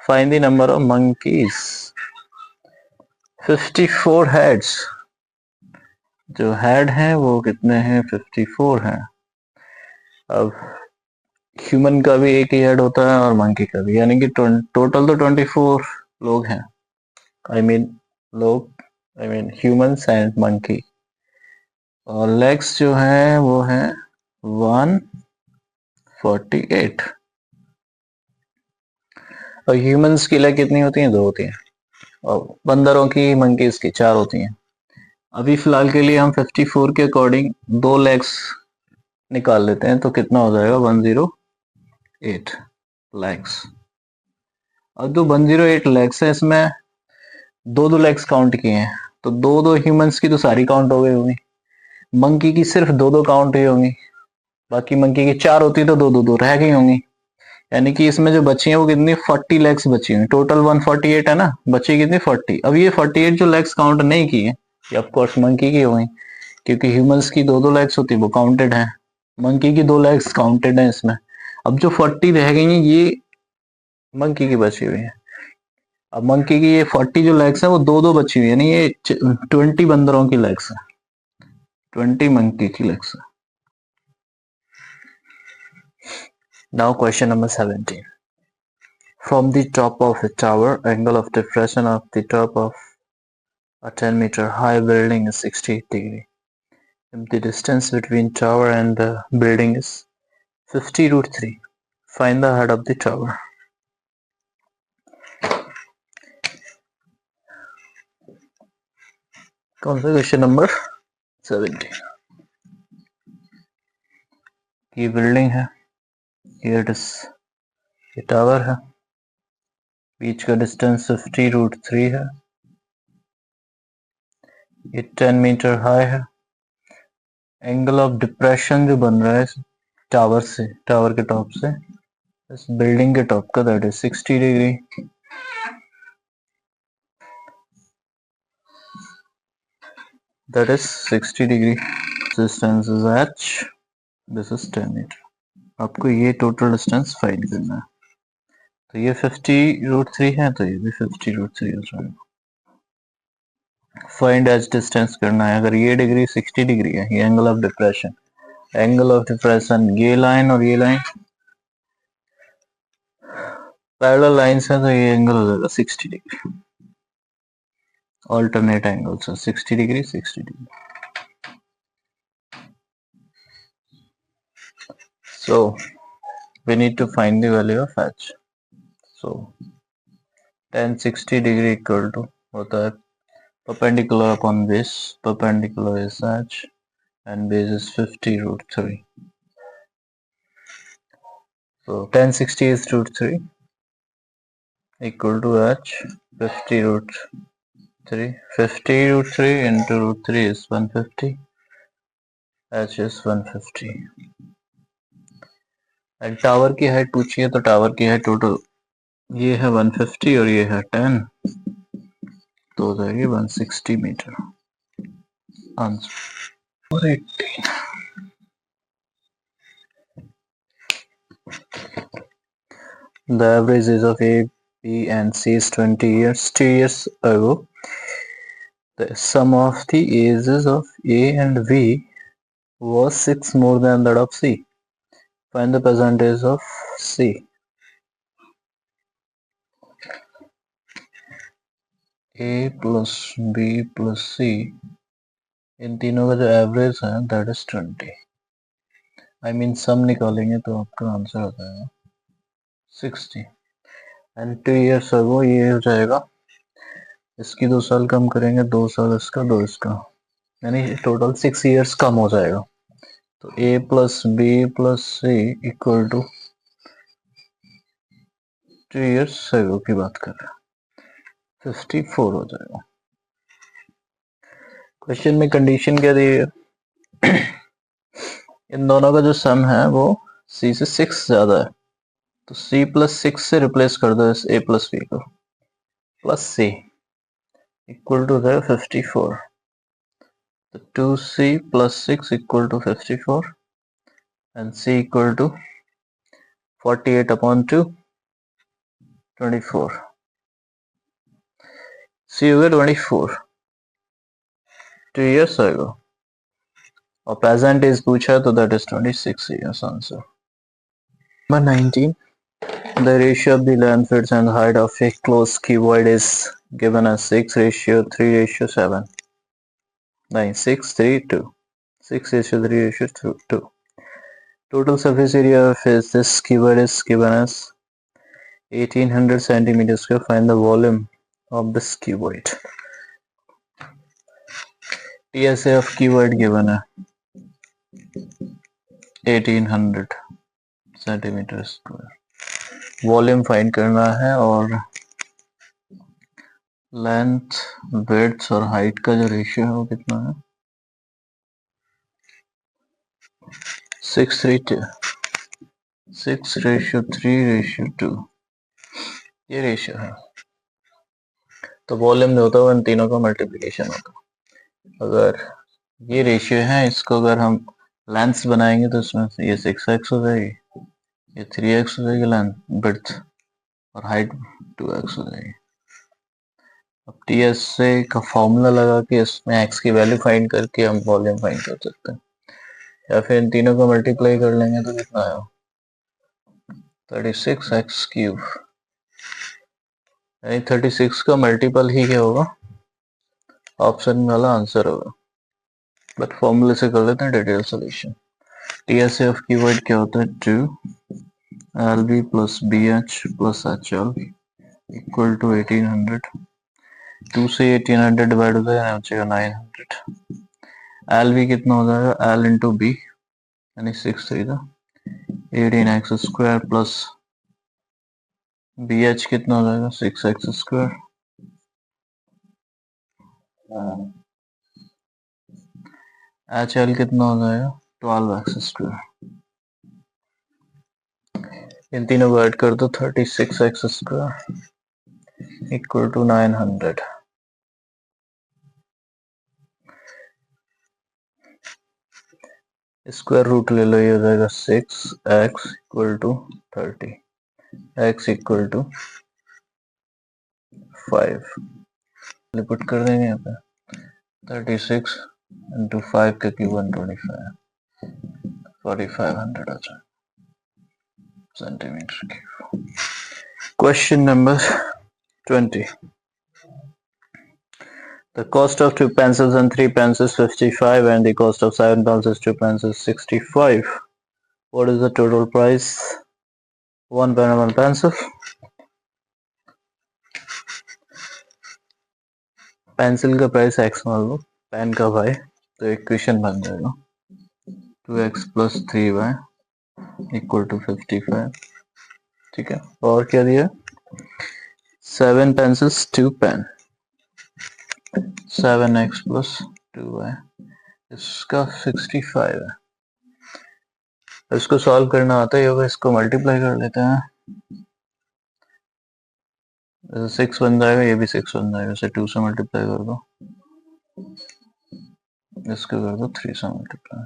Find the number of monkeys. 54 heads, जो head हैं वो कितने हैं, 54 हैं। अब human का भी एक ही हेड होता है और मंकी का भी, यानी कि टोटल तो 24 लोग हैं, I mean humans and monkey. और लेग्स जो हैं वो हैं 148। और ह्यूमंस की लेग कितनी होती हैं, 2 होती हैं, और बंदरों की, मंकीज की 4 होती हैं। अभी फिलहाल के लिए हम 54 के अकॉर्डिंग 2 लेग्स निकाल लेते हैं, तो कितना हो जाएगा, 108 लेग्स। और जो 108 लेग्स है, इसमें दो दो लेग्स काउंट किए हैं, तो दो दो ह्यूमंस की तो सारी काउंट हो गई होंगी, मंकी की सिर्फ दो दो काउंट हुई होंगी, बाकी मंकी की चार होती तो दो दो दो रह गई होंगी। यानी कि इसमें जो बची हैं वो कितनी 40 लेग्स बची हुई, टोटल 148 है ना, बची कितनी 40। अब ये 48 जो लेग्स काउंट नहीं की है ये ऑफ कोर्स मंकी की हो गई, क्योंकि ह्यूमंस की दो दो लेग्स होती वो काउंटेड है, मंकी की दो लेग्स काउंटेड है इसमें। अब जो 40 रह गई हैं ये मंकी की बची हुई है। अब मंकी की ये 40 जो लेग्स है वो दो दो बची हुई है, यानी ये 20 बंदरों की लेग्स है, 20 मंकी की लेग्स है। Now question number 17। From the top of a tower, angle of depression of the top of a 10-meter high building is 60 degree. If the distance between tower and the building is 50 root 3, find the height of the tower. कौन सा question number 17? ये building है, ये tower है, बीच का distance 50 root 3 है, ये 10 metre high है, एंगल ऑफ डिप्रेशन जो बन रहा है टावर से, टावर के टॉप से इस बिल्डिंग के टॉप का, that is 60 degree. That is 60 degree. Distance is h. This is 10 metre. आपको ये टोटल डिस्टेंस फाइंड करना है, तो ये 50 रूट 3 है, तो ये भी 50 रूट 3 हो जाएगा। फाइंड एच डिस्टेंस करना है, अगर ये डिग्री 60 डिग्री है, ये angle of depression, angle of depression ये लाइन और ये लाइन पैरेलल लाइंस है, तो ये एंगल हो जाएगा 60 डिग्री, ऑल्टरनेट एंगल्स है 60 degree 60 degree. So we need to find the value of h. So tan 60 degree equal to होता है perpendicular upon base, perpendicular is h and base is 50 root 3. So tan 60 is root 3 equal to h 50 root 3. 50 root 3 into root 3 is 150, h is 150. And tower की height पूछी है, तो tower की height total ये है 150 और ये है 10, तो हो जाएगी 160 metre. Answer 18। The average age of A, B and C is 20 years. 2 years ago, the sum of the ages of A and B was 6 more than that of C. Find the present age of C. A plus B plus C, इन तीनों का जो average है that is 20। I mean सम निकालेंगे तो आपका answer आ जाएगा 60 and 2 years अगो ये हो जाएगा, इसकी 2 साल कम करेंगे, 2 साल इसका 2 इसका, यानी टोटल 6 years कम हो जाएगा। तो A plus B plus C equal to 2 years ago की बात कर रहे हैं, 54 हो जाएगा। क्वेश्चन में कंडीशन क्या दी है? इन दोनों का जो सम है वो C से 6 ज्यादा है, तो C प्लस 6 से रिप्लेस कर दो इस A प्लस बी को, प्लस C इक्वल टू है 54। तो 2C plus 6 equal to 54 and C equal to 48 upon 2 24। C हो गया 24, 2 years आएगा, और प्रेजेंट एज पूछा है तो that is 26 years answer. Number 19, the ratio of the length, width and height of a closed cuboid is given as 6:3:7. 9, 6, 3, 2. 6:3:2. Total surface area of this cuboid is given as 1800 centimeters square. Find the volume of this cuboid. TSA of cuboid given है 1800 centimetre square. Volume find करना है और length, width और height का जो ratio है वो कितना है? 6:3 ये रेशियो है। तो वॉल्यूम में होता हुआ इन तीनों का मल्टीप्लिकेशन होता है। अगर ये रेशियो है, इसको अगर हम लेंथ बनाएंगे तो इसमें ये 6x हो जाएगी, ये 3x हो जाएगी लेंथ विड्थ, और हाइट 2x हो जाएगी। अब टीएस से का फॉर्मूला लगा के इसमें x की वैल्यू फाइंड करके हम वॉल्यूम फाइंड कर सकते हैं, या फिर इन तीनों को मल्टीप्लाई कर लेंगे तो कितना आया? 36x3, यानी 36 का मल्टीपल ही क्या होगा? ऑप्शन वाला आंसर होगा। बट फॉर्मूले से कर लेते हैं detail solution. TS of keyword क्या होता है? 2LB plus BH plus HL equal to 1800। 2 से 1800 डिवाइड हो जाएगा, बचेगा 900। LB कितना हो जाएगा? L इंटू B यानी 18x स्क्वायर प्लस BH कितना हो जाएगा? 6x square. HL कितना हो जाएगा? 12x square. इन तीनों को ऐड कर दो, 36x square equal to 900। Square root ले लो, ये हो जाएगा 6x equal to 30, x equal to 5। Put कर देंगे यहाँ पे 36 इंटू 5 का क्यूब 125, 4500 आ जाए centimetre cube. Question number 20। The cost of 2 pencils and 3 pens is 55 and the cost of 7 pencils, 2 pens is 65. What is the total price? 1 pen and 1 pencil. Pencil का price x मान लो, pen का y, तो equation बन जाएगा 2x plus 3y equal to 55। ठीक है, और क्या दिया? 7 pencils 2 pen, 7x plus 2y, इसका 65 है। इसको सॉल्व करना आता ही होगा, इसको मल्टीप्लाई कर लेते हैं। 6 बन जाएगा, ये भी 6 बन जाएगा, इसे 2 से मल्टीप्लाई कर दो, इसको कर दो 3 से मल्टीप्लाई,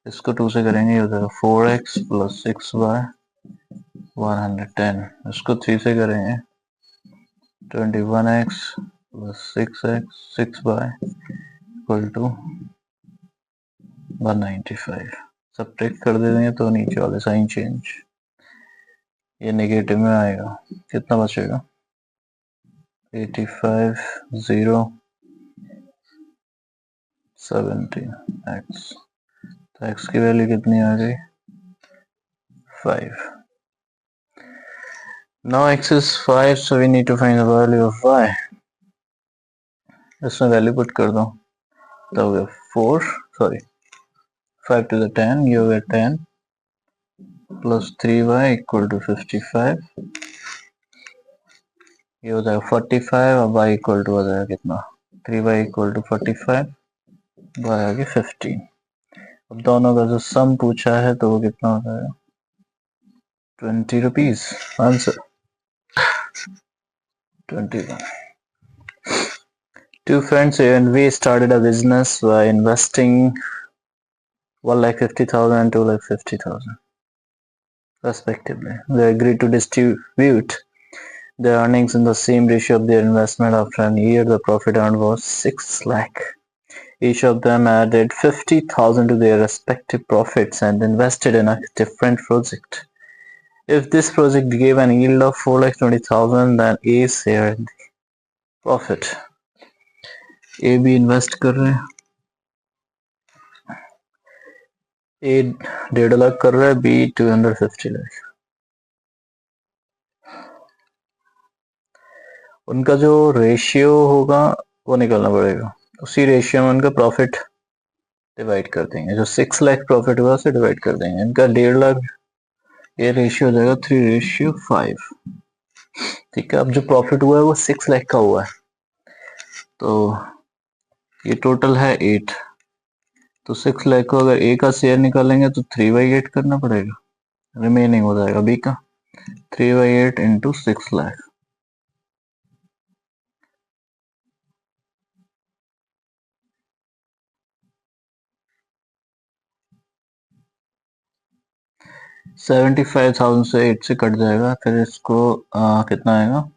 इसको 2 से करेंगे, ये हो जाएगा 4x प्लस 6y 110। इसको 3 से करेंगे 21x plus 6x 6y equal to 195। Subtract कर देंगे तो नीचे वाले साइन चेंज, ये नेगेटिव में आएगा, कितना बचेगा? 85 0 17x, तो x की वैल्यू कितनी आ गई? 5। Now x is 5, so we need to find the value of y. इसमें वैल्यू पुट कर दो, तो हो गया 5 to the 10, ये हो गया 10 प्लस 3y इक्वल टू 55, ये हो जाएगा 45 और y इक्वल टू हो जाएगा कितना? 3y इक्वल टू 45, y आ गया 15। अब दोनों का जो सम पूछा है तो वो कितना हो जाएगा? 20 rupees. Answer 21। Two friends A and V started a business by investing 1,50,000 and 2,50,000 respectively. They agreed to distribute the earnings in the same ratio of their investment. After a year, the profit earned was 6 lakh. Each of them added 50,000 to their respective profits and invested in a different project. If this project gave an yield of 4,20,000, then A's share in the profit. A भी invest कर रहे हैं, A 1.5 lakh कर रहा है, B 250 lakh. उनका जो ratio होगा वो निकलना पड़ेगा, उसी रेशियो में उनका प्रॉफिट डिवाइड कर देंगे, जो 6 लाख प्रॉफिट हुआ उसे डिवाइड कर देंगे। इनका 1.5 लाख, ये रेशियो हो जाएगा 3:5। ठीक है, अब जो प्रॉफिट हुआ है वो 6 लाख का हुआ है, तो ये टोटल है 8। तो 6 लाख को अगर ए का शेयर निकालेंगे तो 3/8 करना पड़ेगा, रिमेनिंग हो जाएगा बी का 3/8 इंटू 6 लाख। $75,000 से 8 से कट जाएगा, फिर इसको कितना आएगा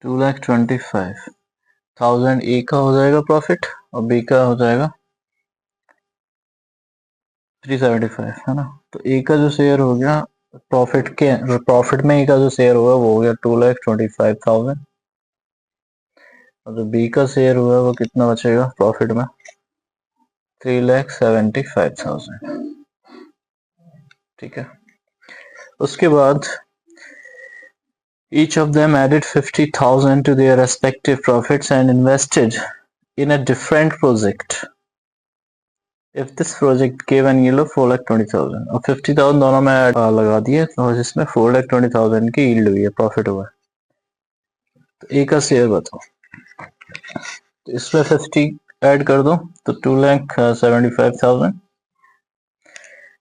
2,25,000 ए का हो जाएगा प्रॉफिट और बी का हो जाएगा 375, है ना। तो ए का जो शेयर हो गया प्रॉफिट में ए का जो शेयर होगा वो हो गया 2,25,000 और जो बी का शेयर हुआ वो कितना बचेगा प्रॉफिट में 3,75,000। ठीक है, उसके बाद each of them added 50,000 to their respective profits and invested in a different project. If this project gave an yield of 4,20,000 और 50,000 दोनों में लगा दिए और जिसमें 4,20,000 की yield हुई है, प्रॉफिट हुआ है। तो ए का शेयर बताओ, तो इसमें 50 ऐड कर दो तो 2,75,000,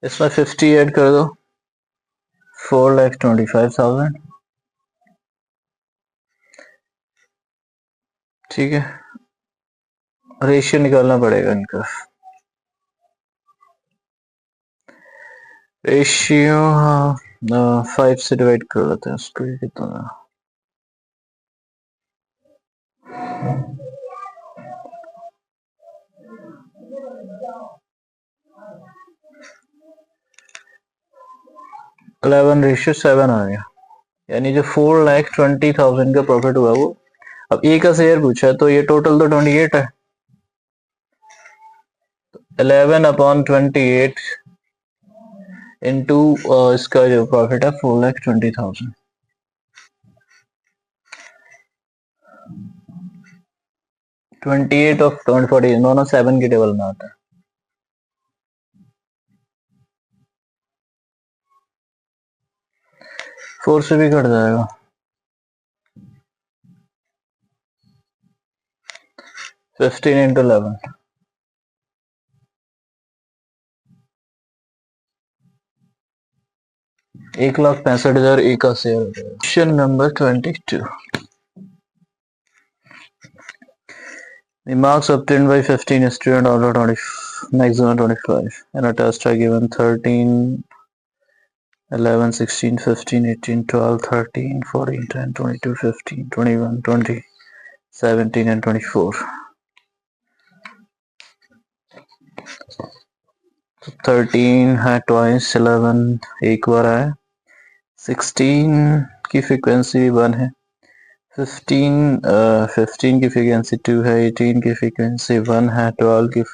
इसमें 50 ऐड कर दो 4,25,000। ठीक है, रेशियो निकालना पड़ेगा इनका। रेशियो 5 से डिवाइड कर लेते हैं उसको, ये कितना 11:7 आ गया, यानी जो 4,20,000 का प्रॉफिट हुआ वो, अब ए का शेयर पूछा है तो ये टोटल तो 28 है, 11/28 इंटू इसका जो प्रॉफिट है 4,20,000। 28 ऑफ 40 दोनों 7 की टेबल में आता है। फोर से भी कट जाएगा, 15 इंटू 11 1,65,000 ए का शेयर हो जाएगा। Question number 22, the marks obtained by 15 students out of 20 maximum 25 and a test are given 13 11 16 15 18 12 13 14 10 22 15 21 20 17 and 24। 13 है ट्वाइस, 11 एक बार है, 16 की फ्रीक्वेंसी 1 है, 15 की फ्रीक्वेंसी 2 है, 18 की फ्रीक्वेंसी 1 है, 12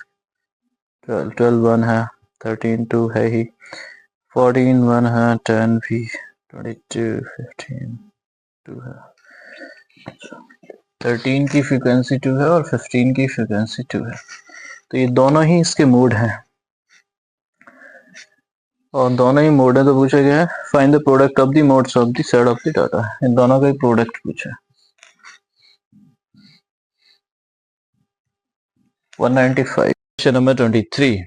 1 है, 13 2 है ही, 14 1 है, 10 भी, 22 15 2 है। 13 की फ्रीक्वेंसी 2 है और 15 की फ्रीक्वेंसी 2 है, तो ये दोनों ही इसके मोड हैं और दोनों ही मोड है। तो पूछा गया है find the product of the modes of the set of the data, इन दोनों का ही प्रोडक्ट पूछा है। 195। Question number 23.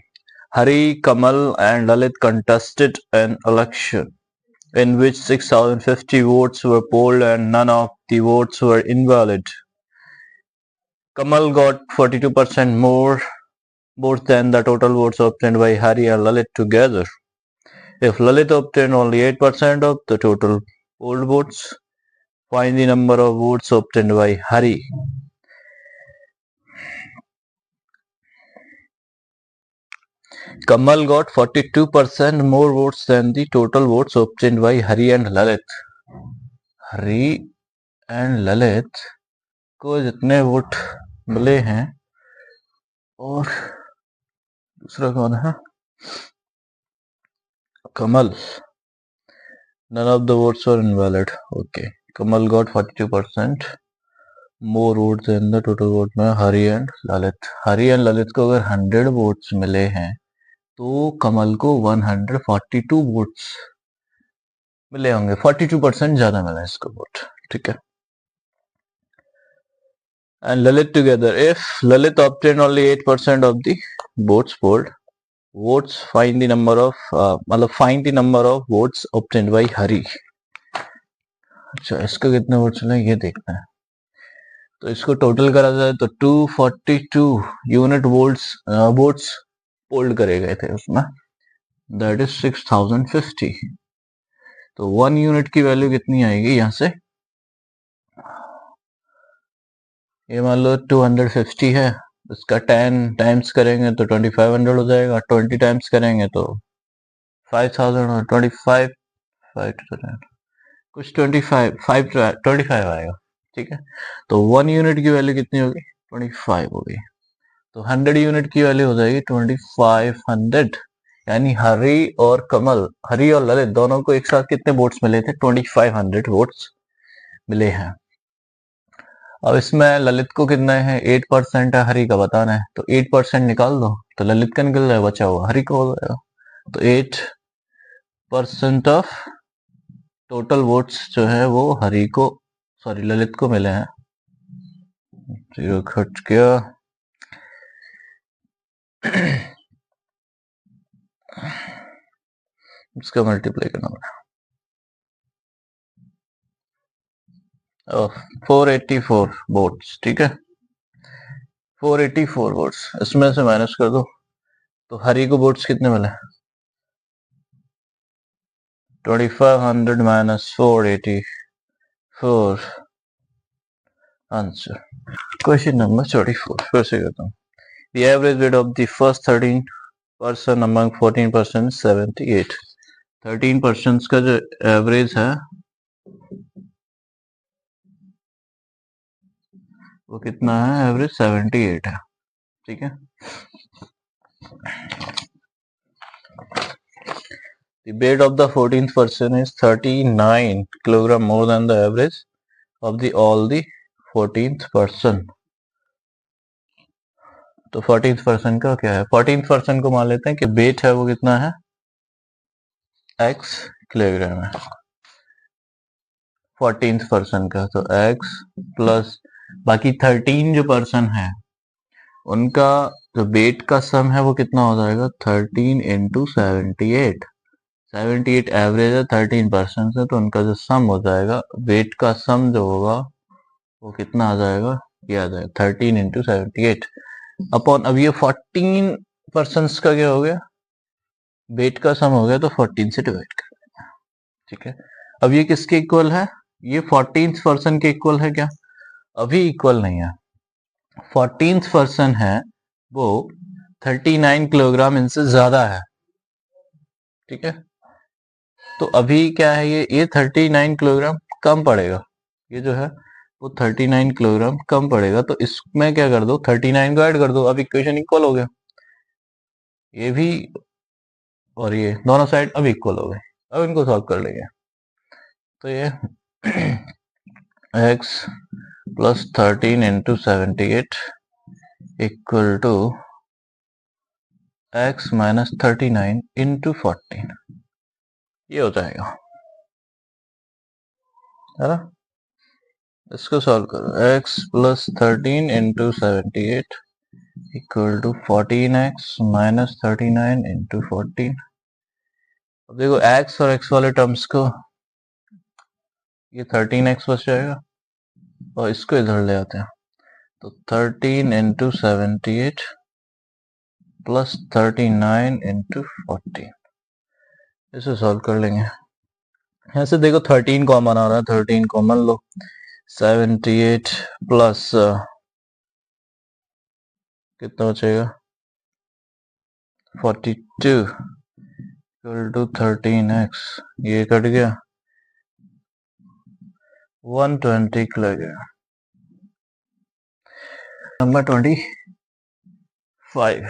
Hari, Kamal and Lalit contested an election in which 6,050 votes were polled and none of the votes were invalid. Kamal got 42% more votes than the total votes obtained by Hari and Lalit together. If Lalit obtained only 8% of the total polled votes, find the number of votes obtained by Hari. Kamal got 42% more votes than the total votes obtained by Hari and Lalit. Hari and Lalit को जितने vote मिले हैं, और दूसरा कौन है Kamal, none of the votes were invalid. Okay, Kamal got 42% more votes than the total vote में Hari and Lalit. Hari and Lalit को अगर 100 votes मिले हैं तो कमल को 142 वोट्स मिले होंगे, 42% ज्यादा मिले इसको वोट, ठीक है। And Lalit together, if Lalit obtained only 8% of the votes polled, votes find the number of मतलब find the number of votes obtained by Hari। अच्छा, इसका कितने वोट्स मिले ये देखना है। तो इसको टोटल करा जाए तो 242 यूनिट वोट्स पोल्ड करे गए थे उसमें, दैट इज 6050। तो 1 यूनिट की वैल्यू कितनी आएगी यहां से, ये मान लो 250 है, इसका 10 टाइम्स करेंगे तो 2500 हो जाएगा, 20 टाइम्स करेंगे तो 5000 और 25 कुछ 25 आएगा, ठीक है। तो 1 यूनिट की वैल्यू कितनी होगी, 25 होगी। तो 100 यूनिट की वैल्यू हो जाएगी 2500, यानी हरी और ललित दोनों को एक साथ कितने वोट्स मिले थे, 2500 वोट्स मिले हैं। अब इसमें ललित को कितना है, 8% है, हरी का बताना है, तो 8% निकाल दो तो ललित का निकल जाएगा, बचा हुआ हरी का हो जाएगा। तो 8% ऑफ टोटल वोट्स जो है वो ललित को मिले हैं। 0 घट गया, इसका मल्टीप्लाई करना पड़ा, 484 वोट्स, ठीक है। 484 वोट्स, इसमें से माइनस कर दो तो हरी को वोट्स कितने मिले, 2500 माइनस 484 आंसर। क्वेश्चन नंबर 44 फिर से करता हूँ। The average weight of the first 13 person among 14% 78। 13% का जो एवरेज है वो कितना है, एवरेज 78 है, ठीक है। The weight of the 14th person is 39 kilogram more than the average of all the 14th person। तो 14th पर्सन का क्या है, 14th पर्सन को मान लेते हैं कि वेट है वो कितना है, x किलोग्राम है 14th पर्सन का, तो x प्लस बाकी 13 जो पर्सन है उनका जो वेट का सम है वो कितना हो जाएगा, 13 इंटू 78। 78 एवरेज है 13% से, तो उनका जो सम हो जाएगा, वेट का सम जो होगा वो कितना आ जाएगा, ये आ जाएगा 13 इंटू 78 अपॉन, अब ये 14 पर्सन्स का क्या हो गया, वेट का सम हो गया, तो 14 से डिवाइड कर देना, ठीक है। अब ये किसके इक्वल है, ये 14th पर्सन के इक्वल है क्या, अभी इक्वल नहीं है। 14th पर्सन है वो 39 किलोग्राम इनसे ज्यादा है, ठीक है। तो अभी क्या है, ये 39 किलोग्राम कम पड़ेगा, ये जो है वो 39 किलोग्राम कम पड़ेगा, तो इसमें क्या कर दो, 39 को ऐड कर दो, अब इक्वेशन इक्वल हो गया, ये भी और ये दोनों साइड अब इक्वल हो गए। अब इनको सॉल्व कर लेंगे, तो ये x plus 13 into 78 equal to x minus 39 into 14, ये हो जाएगा, है ना। इसको सॉल्व करो, x plus 13 into 78 equal to 14x minus 39 into 14। अब देखो x और x वाले टर्म्स को, ये 13x बच जाएगा और इसको इधर ले आते हैं, तो 13 इंटू 78 प्लस 39 इंटू 14, इसे सॉल्व कर लेंगे। यहाँ से देखो 13 कॉमन आ रहा है, 13 कॉमन लो, 78 प्लस कितना बचेगा, 42 इक्वल टू 13x, ये कट गया, 120 kilogram. Number 25,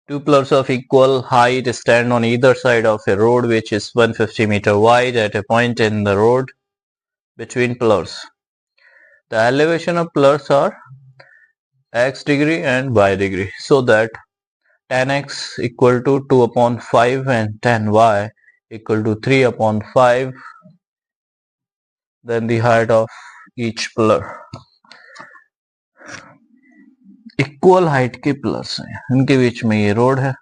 two pillars of equal height stand on either side of a road which is 150 meter wide at a point in the road between pillars. The elevation of pillars are x degree and y degree, so that 10x equal to 2/5 and 10y equal to 3/5, then the height of each pillar. Equal height के pillars हैं, इनके बीच में ये road है।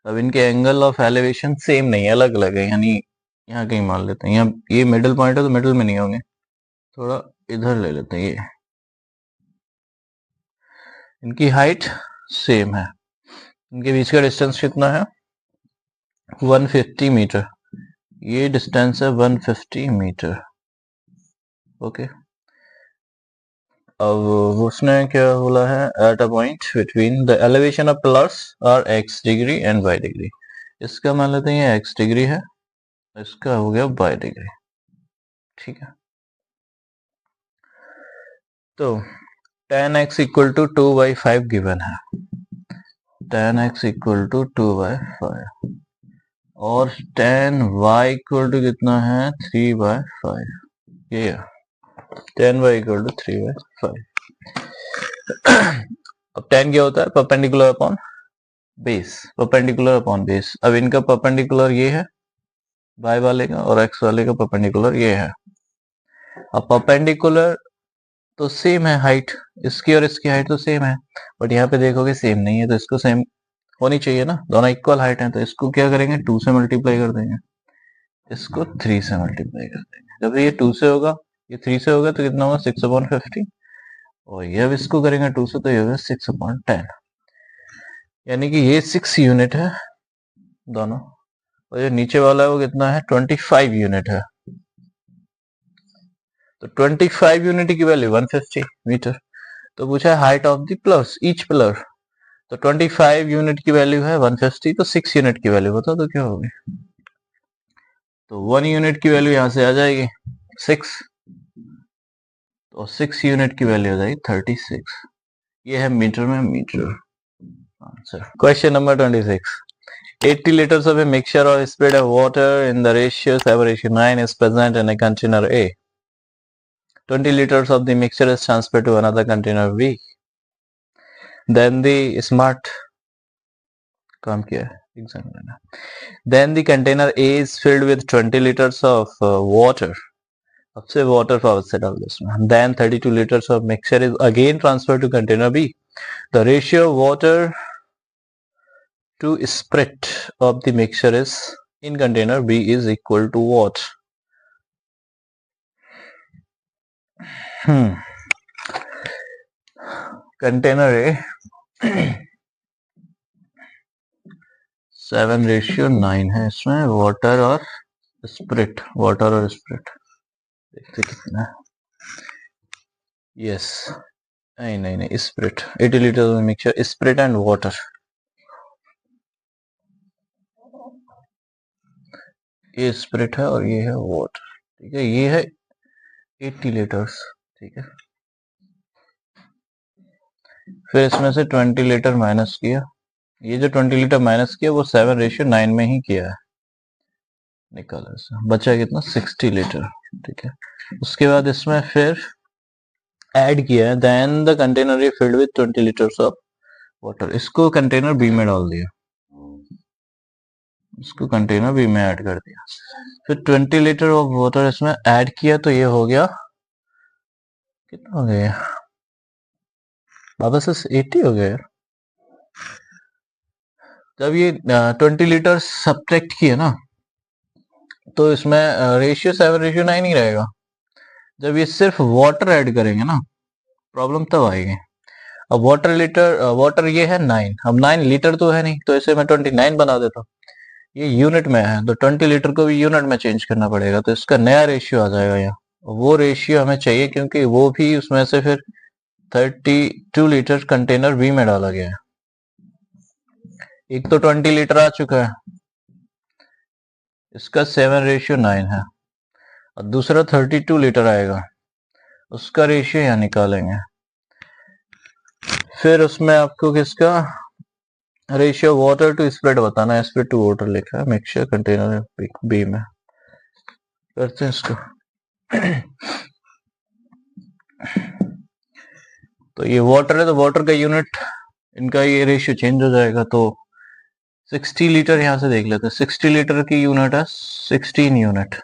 अब इनके angle of elevation same नहीं है, अलग अलग है, यानी यहाँ कहीं मान लेते हैं, यहाँ ये मिडिल पॉइंट है तो मिडिल में नहीं होंगे, थोड़ा इधर ले लेते हैं। ये इनकी हाइट सेम है, इनके बीच का डिस्टेंस कितना है 150 मीटर, ये डिस्टेंस है 150 मीटर। ओके, अब उसने क्या बोला है, at a point between the elevation of pillars are x degree and y degree. इसका मान लेते हैं ये x डिग्री है, इसका हो गया y डिग्री। ठीक है, तो tan x equal to 2/5 given है, tan x इक्वल टू 2/5 और tan y इक्वल टू कितना है 3/5। ये tan y इक्वल टू 3/5। अब tan क्या होता है, perpendicular upon base, perpendicular upon base. अब इनका परपेंडिकुलर ये है y वाले का और x वाले का परपेंडिकुलर ये है। अब परपेंडिकुलर तो सेम है, हाइट इसकी और इसकी हाइट तो सेम है, बट यहाँ पे देखोगे सेम नहीं है, तो इसको सेम होनी चाहिए ना, दोनों इक्वल हाइट है, तो इसको क्या करेंगे 2 से मल्टीप्लाई कर देंगे, इसको 3 से मल्टीप्लाई कर देंगे। जब ये 2 से होगा, ये 3 से होगा तो कितना होगा 6/50, और ये अब इसको करेंगे 2 से तो ये होगा 6/10, यानी कि ये 6 यूनिट है दोनों, और जो नीचे वाला है वो कितना है 25 यूनिट है। तो 25 यूनिट की वैल्यू 150 मीटर। तो पूछा है height of the pillars, each pillar, तो 25 यूनिट की वैल्यू है 150, तो 6 यूनिट की वैल्यू बता दो क्या होगी। तो 1 यूनिट की वैल्यू यहां से आ जाएगी 6, तो 6 यूनिट की वैल्यू आ जाएगी 36। ये है मीटर में metre answer. Question number 26, 80 liters of a mixture or spread of water in the ratio 7:9 is present in a container A. 20 liters of the mixture is transferred to another container B. Then the smart काम किया है exam लेना। Then the container A is filled with 20 liters of water. अब से water power से डाल दो इसमें। Then 32 liters of mixture is again transferred to container B. The ratio of water to spirit of the mixture is in container B is equal to what? Container A 7:9 है, इसमें water और spirit, water और spirit देखते कितना, yes नहीं spirit 80 litre mixture spirit and water, ये spirit है और ये है वाटर। ठीक है, ये है 80 लीटर्स। ठीक है, फिर इसमें से 20 लीटर माइनस किया, ये जो 20 लीटर माइनस किया वो 7:9 में ही किया है, निकाला इसमें बचा कितना 60 लीटर। ठीक है, उसके बाद इसमें फिर ऐड किया है, then the container is filled with 20 litres of water, इसको कंटेनर बी में डाल दिया, इसको कंटेनर बी में ऐड कर दिया, फिर 20 लीटर ऑफ वाटर इसमें ऐड किया, तो ये हो गया कितना हो गया वापस से 80 हो गया। जब ये 20 लीटर सब्ट्रैक्ट किया ना, तो इसमें रेशियो 7:9 ही रहेगा। जब ये सिर्फ वाटर ऐड करेंगे ना, प्रॉब्लम तब आएगी। अब वाटर ये है 9, अब 9 लीटर तो है नहीं, तो इसे मैं 29 बना देता हूँ, ये यूनिट में है तो 20 लीटर को भी यूनिट में चेंज करना पड़ेगा, तो इसका नया रेशियो आ जाएगा यहाँ, वो रेशियो हमें चाहिए क्योंकि वो भी उसमें से फिर 32 लीटर कंटेनर बी में डाला गया है। एक तो 20 लीटर आ चुका है, इसका 7:9 है, और दूसरा 32 लीटर आएगा, उसका रेशियो यहाँ निकालेंगे, फिर उसमें आपको किसका रेशियो वाटर टू स्प्रेड बताना है, स्प्रेड टू वाटर लिखा है मिक्सचर कंटेनर बी में, करते हैं इसको। तो ये वाटर है, तो वाटर का यूनिट इनका ये रेशियो चेंज हो जाएगा। तो 60 लीटर यहाँ से देख लेते हैं। 60 लीटर की यूनिट है 16 यूनिट,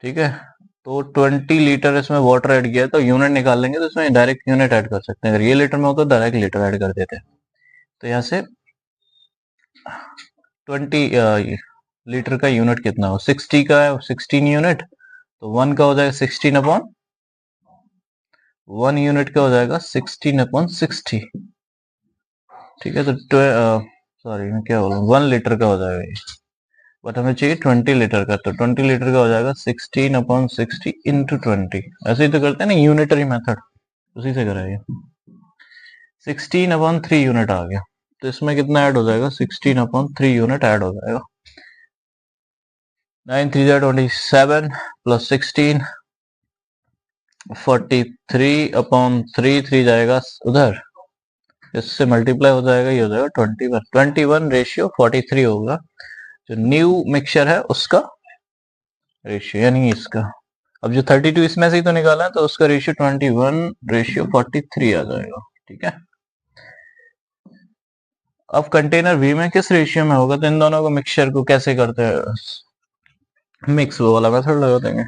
ठीक है। तो 20 लीटर इसमें वाटर ऐड किया है, तो यूनिट निकाल लेंगे तो इसमें डायरेक्ट यूनिट ऐड कर सकते हैं। अगर ये लीटर में हो तो डायरेक्ट लीटर ऐड कर देते हैं। तो यहाँ से 20 लीटर का यूनिट कितना हो, 60 का है 16 यूनिट, तो 1 का हो जाएगा 16 अपॉन 1 यूनिट का हो जाएगा 16 अपॉन 60, ठीक है। तो सॉरी मैं क्या बोलूँ, 1 लीटर का हो जाएगा ये, बट हमें चाहिए 20 लीटर का। तो 20 लीटर का हो जाएगा 16 अपॉन 60 इंटू 20। ऐसे ही तो करते हैं ना यूनिटरी मेथड, उसी से कराइए। 16 अपॉन 3 यूनिट आ गया, तो इसमें कितना ऐड हो जाएगा, 16 अपॉन 3 यूनिट ऐड हो जाएगा। 9 3 27 प्लस 16 43 अपॉन 3, 3 जाएगा उधर, इससे मल्टीप्लाई हो जाएगा, ये हो जाएगा 21। 21 रेशियो 43 होगा, जो न्यू मिक्सचर है उसका रेशियो, यानी इसका। अब जो 32 इसमें से ही तो निकाला है, तो उसका रेशियो 21 रेशियो 43 आ जाएगा, ठीक है। अब कंटेनर बी में किस रेशियो में होगा, तो इन दोनों को मिक्सचर को कैसे करते हैं, मिक्स वो वाला मेथड लगा देंगे।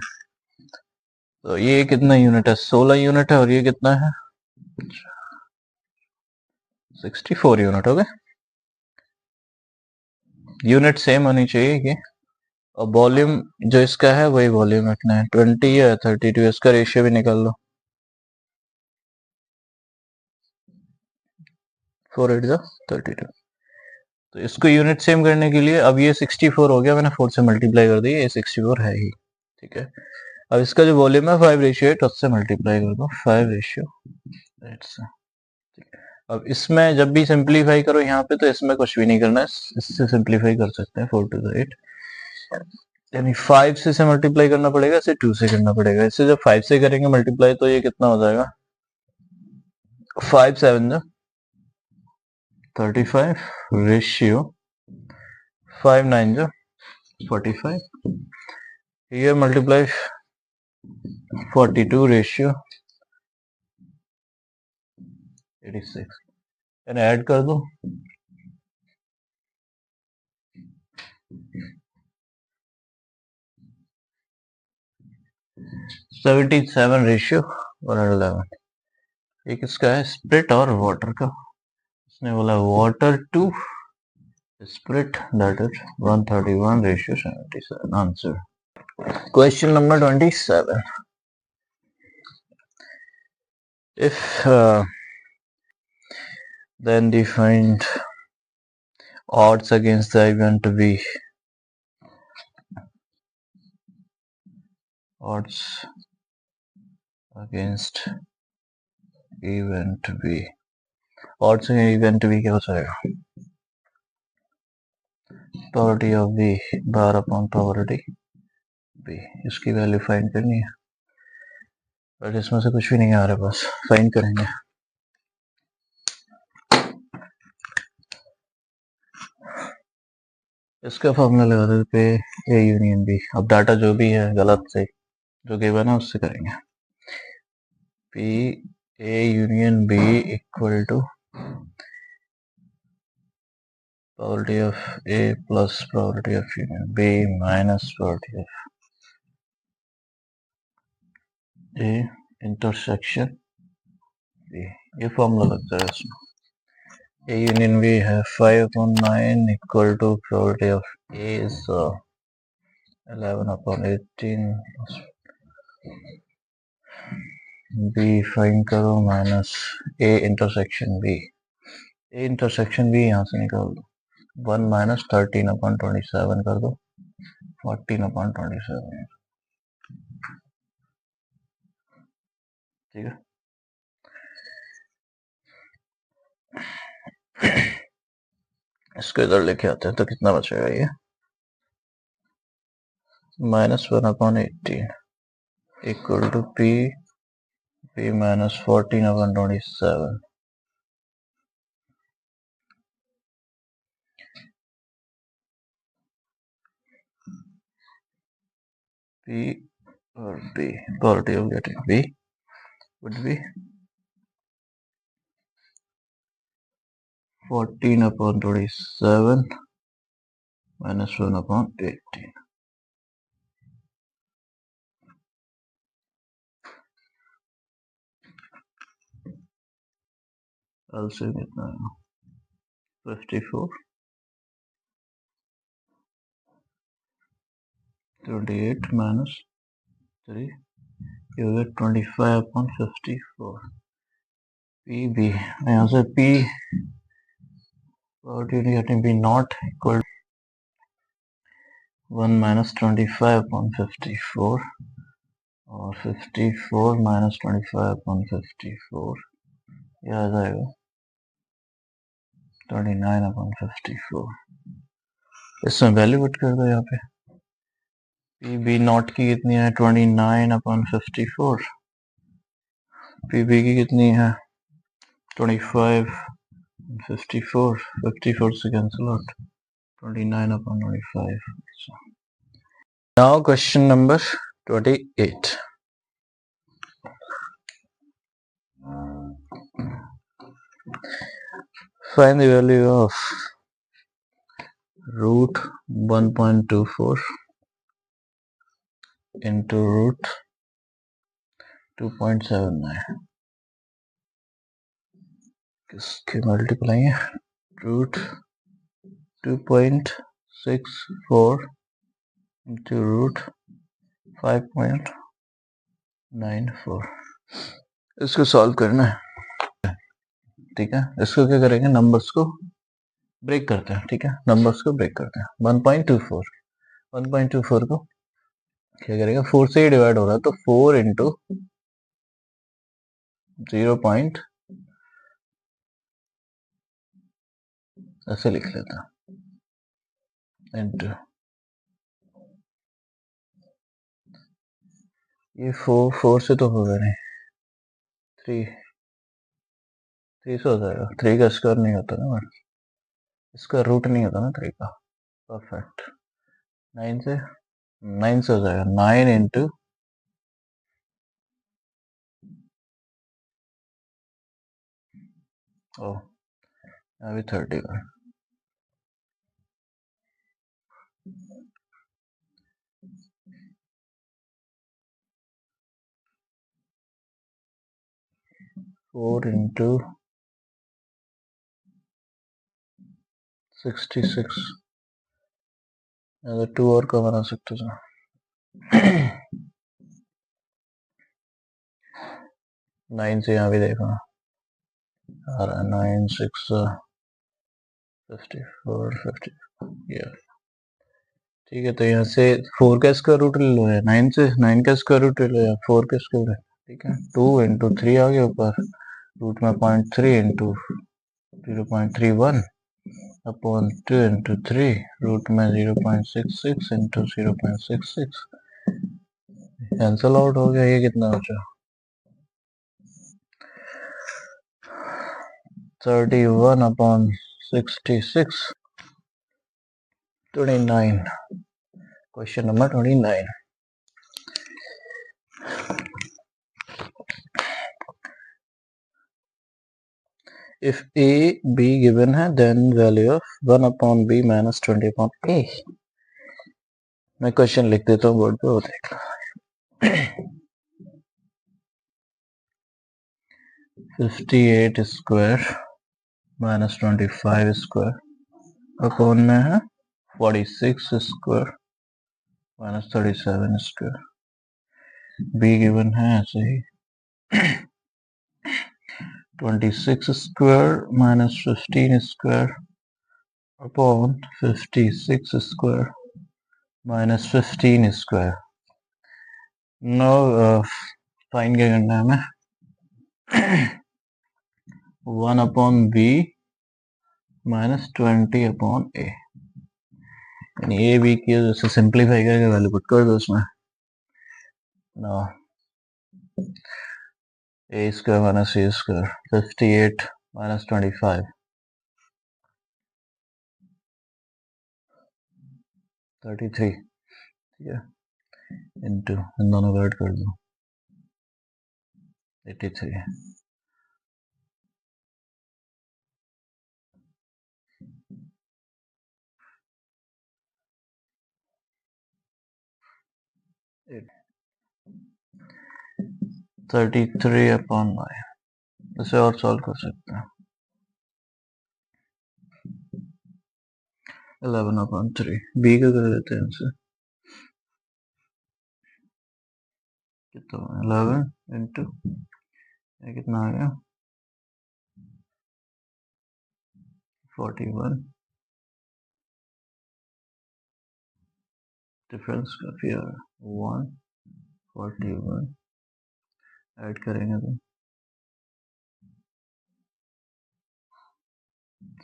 तो ये कितना यूनिट है, 16 यूनिट है, और ये कितना है 64 यूनिट हो गए। यूनिट सेम होनी चाहिए ये, और वॉल्यूम जो इसका है वही वॉल्यूम रखना है। 20 या 32, इसका रेशियो भी निकाल लो। 4 8 32। तो इसको यूनिट सेम करने के लिए अब ये 64 हो गया, मैंने 4 से मल्टीप्लाई कर दिया, ये 64 है ही, ठीक है। अब इसका जो वॉल्यूम है 5:8, उससे मल्टीप्लाई कर दो 5:8 से। अब इसमें जब भी सिंप्लीफाई करो यहाँ पे, तो इसमें कुछ भी नहीं करना है, इससे सिंप्लीफाई कर सकते हैं। 4 2 8, यानी 5 से मल्टीप्लाई करना पड़ेगा, इसे 2 से करना पड़ेगा। इससे जब 5 से करेंगे मल्टीप्लाई, तो ये कितना हो जाएगा, 5 7 35 रेशियो 5 9 45, here multiply 42 रेशियो 86, यानी ऐड कर दो 77 रेशियो 111। ये किसका है, स्प्रिट और वाटर का। उसने बोला water to spirit, that is 131 ratio 77 answer. Question number 27, if then defined odds against the event B, odds against event B, odds against event B क्या हो जाएगा, probability of B bar upon probability B, इसकी value find करनी है, but इसमें से कुछ भी नहीं आ रहा, बस फाइंड करेंगे। इसका फॉर्मूला लगा देते पे ए यूनियन बी। अब डाटा जो भी है गलत से जो गिवन है उससे करेंगे। P A union B equal to probability of A plus probability of union B minus probability of A intersection B, ये फॉर्मूला लगता है इसमें। A union B है 5/9 equal to probability of A is 11/18, B find करो minus A intersection B, A intersection B यहाँ से निकाल दो, 1 माइनस 13/27 कर दो 14/27, ठीक है। इसको इधर लेके आते हैं तो कितना बचेगा, ये -1/18 equal to P minus 14/27, P और B, probability of getting B would be 14/27 minus 1/18. Also कितना है 54 28 minus 3 you get 25/54 PB यहाँ से P getting P not equal to 1 minus 25/54 और 54 minus 25/54 ये आ जाएगा 29/54 इसमें वैल्यू पुट कर दो यहाँ पे पी बी नॉट की कितनी है 29/54 पी बी की कितनी है 25/54 54 से cancel out 29/25 now question number 28 find the value of root 1.24 into root 2.79 किसके मल्टीप्लाई है root 2.64 into root 5.94 इसको सॉल्व करना है ठीक है इसको क्या करेंगे नंबर्स को ब्रेक करते हैं ठीक है नंबर्स को ब्रेक करते हैं 1.24 को क्या करेगा 4 से ही डिवाइड हो रहा है तो 4 इंटू 0. ऐसे लिख लेता इंटू ये 4 से तो होगा नहीं 3 से हो जाएगा 3 का स्क्वायर नहीं होता ना इसका रूट नहीं होता ना 3 का परफेक्ट 9 से हो जाएगा 9 इंटू अभी 31 4 इंटू 66 अगर 2 और का बना सकते हो 9 से यहाँ भी देखो आ रहा है 9 6 54 50 ठीक है तो यहाँ से 4 का स्क्वायर रूट ले लो या 9 से 9 का स्क्वायर रूट ले लो या 4 का स्क्वायर रूट ठीक है 2 इंटू 3 आ गया ऊपर रूट में 0.3 इंटू 0.31 अपॉन 2 इंटू 3 रूट में 0.66 इंटू 0.66 कैंसल आउट हो गया ये कितना बचा 31/66 29 question number 29 if a b given है then value of 1/b minus 20/a मैं क्वेश्चन लिख देता हूँ बोर्ड पे वो देख लो 58 स्क्वायर minus 25 स्क्वायर अपॉन में है 46 स्क्वायर minus 37 स्क्वायर b गिवन है ऐसे ही 26 square minus 15 square upon 56 square minus 15 square no fine क्या करना है हमें 1/b minus 20/a यानी ए बी की जैसे सिंप्लीफाई करके वैल्यू पुट कर दो उसमें ना a square minus c square 58 minus 25 33 ठीक है इंटू इन दोनों को ऐड कर दो 83 33/9 इसे और सॉल्व कर सकते हैं 11/3 बी का कर देते हैं इनसे कितना 11 इंटू कितना आ गया 41 डिफरेंस काफी आ रहा 141 ऐड करेंगे तो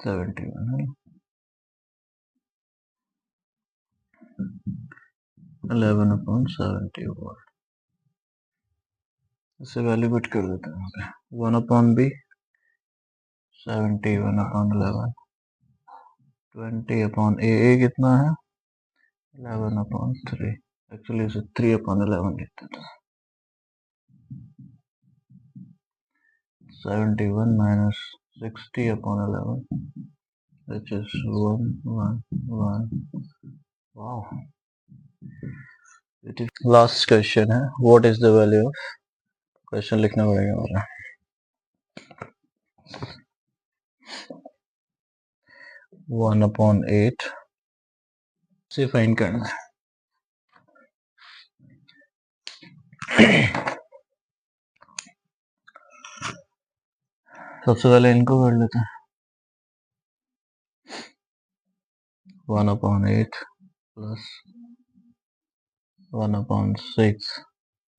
71 है 11/71 इसे वैल्यू पुट कर देते हैं 1/b 71/11 20/a कितना है 11/3 एक्चुअली इसे 3/11 लिखते थे 71 minus 60/11 which is 111 wow last question है what is the value of question लिखना पड़ेगा हमारा 1/8 से फाइंड करना है सबसे पहले इनको कर लेते हैं 1/8 प्लस 1/6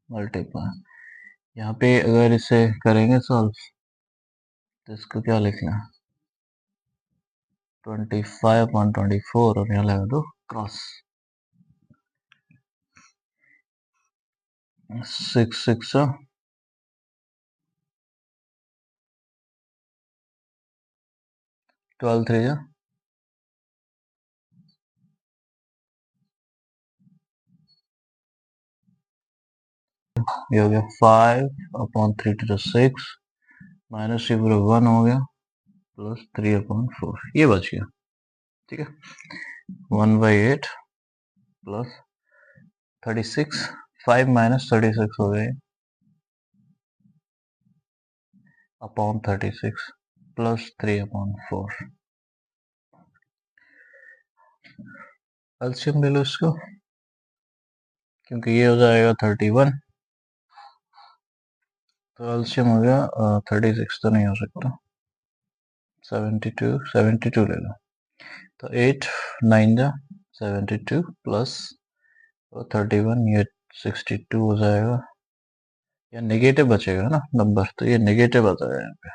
मल्टीप्लाई यहाँ पे अगर इसे करेंगे सॉल्व तो इसको क्या लिखना है 25/24 और यहाँ लगा दो क्रॉस 6 6 12 3 ये हो गया 5/3 to 6 माइनस ये पूरा 1 हो गया प्लस 3/4 ये बच गया ठीक है 1/8 प्लस 36 5 माइनस 36 हो गए अपॉन 36 प्लस 3/4 एलसीएम ले लो इसको क्योंकि ये हो जाएगा 31 तो एलसीएम हो गया 36 तो नहीं हो सकता 72 ले लो तो 8 9 जा 72 प्लस 31 ये 62 हो जाएगा या नेगेटिव बचेगा ना नंबर तो ये नेगेटिव आता है यहाँ पे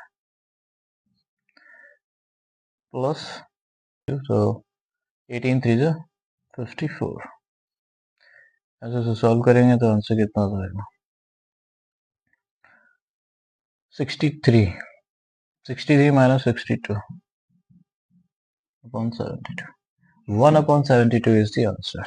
प्लस तो 18 3 जा 54 ऐसे सॉल्व करेंगे तो आंसर कितना आ जाएगा 63 minus 62 upon 72 1/72 is the answer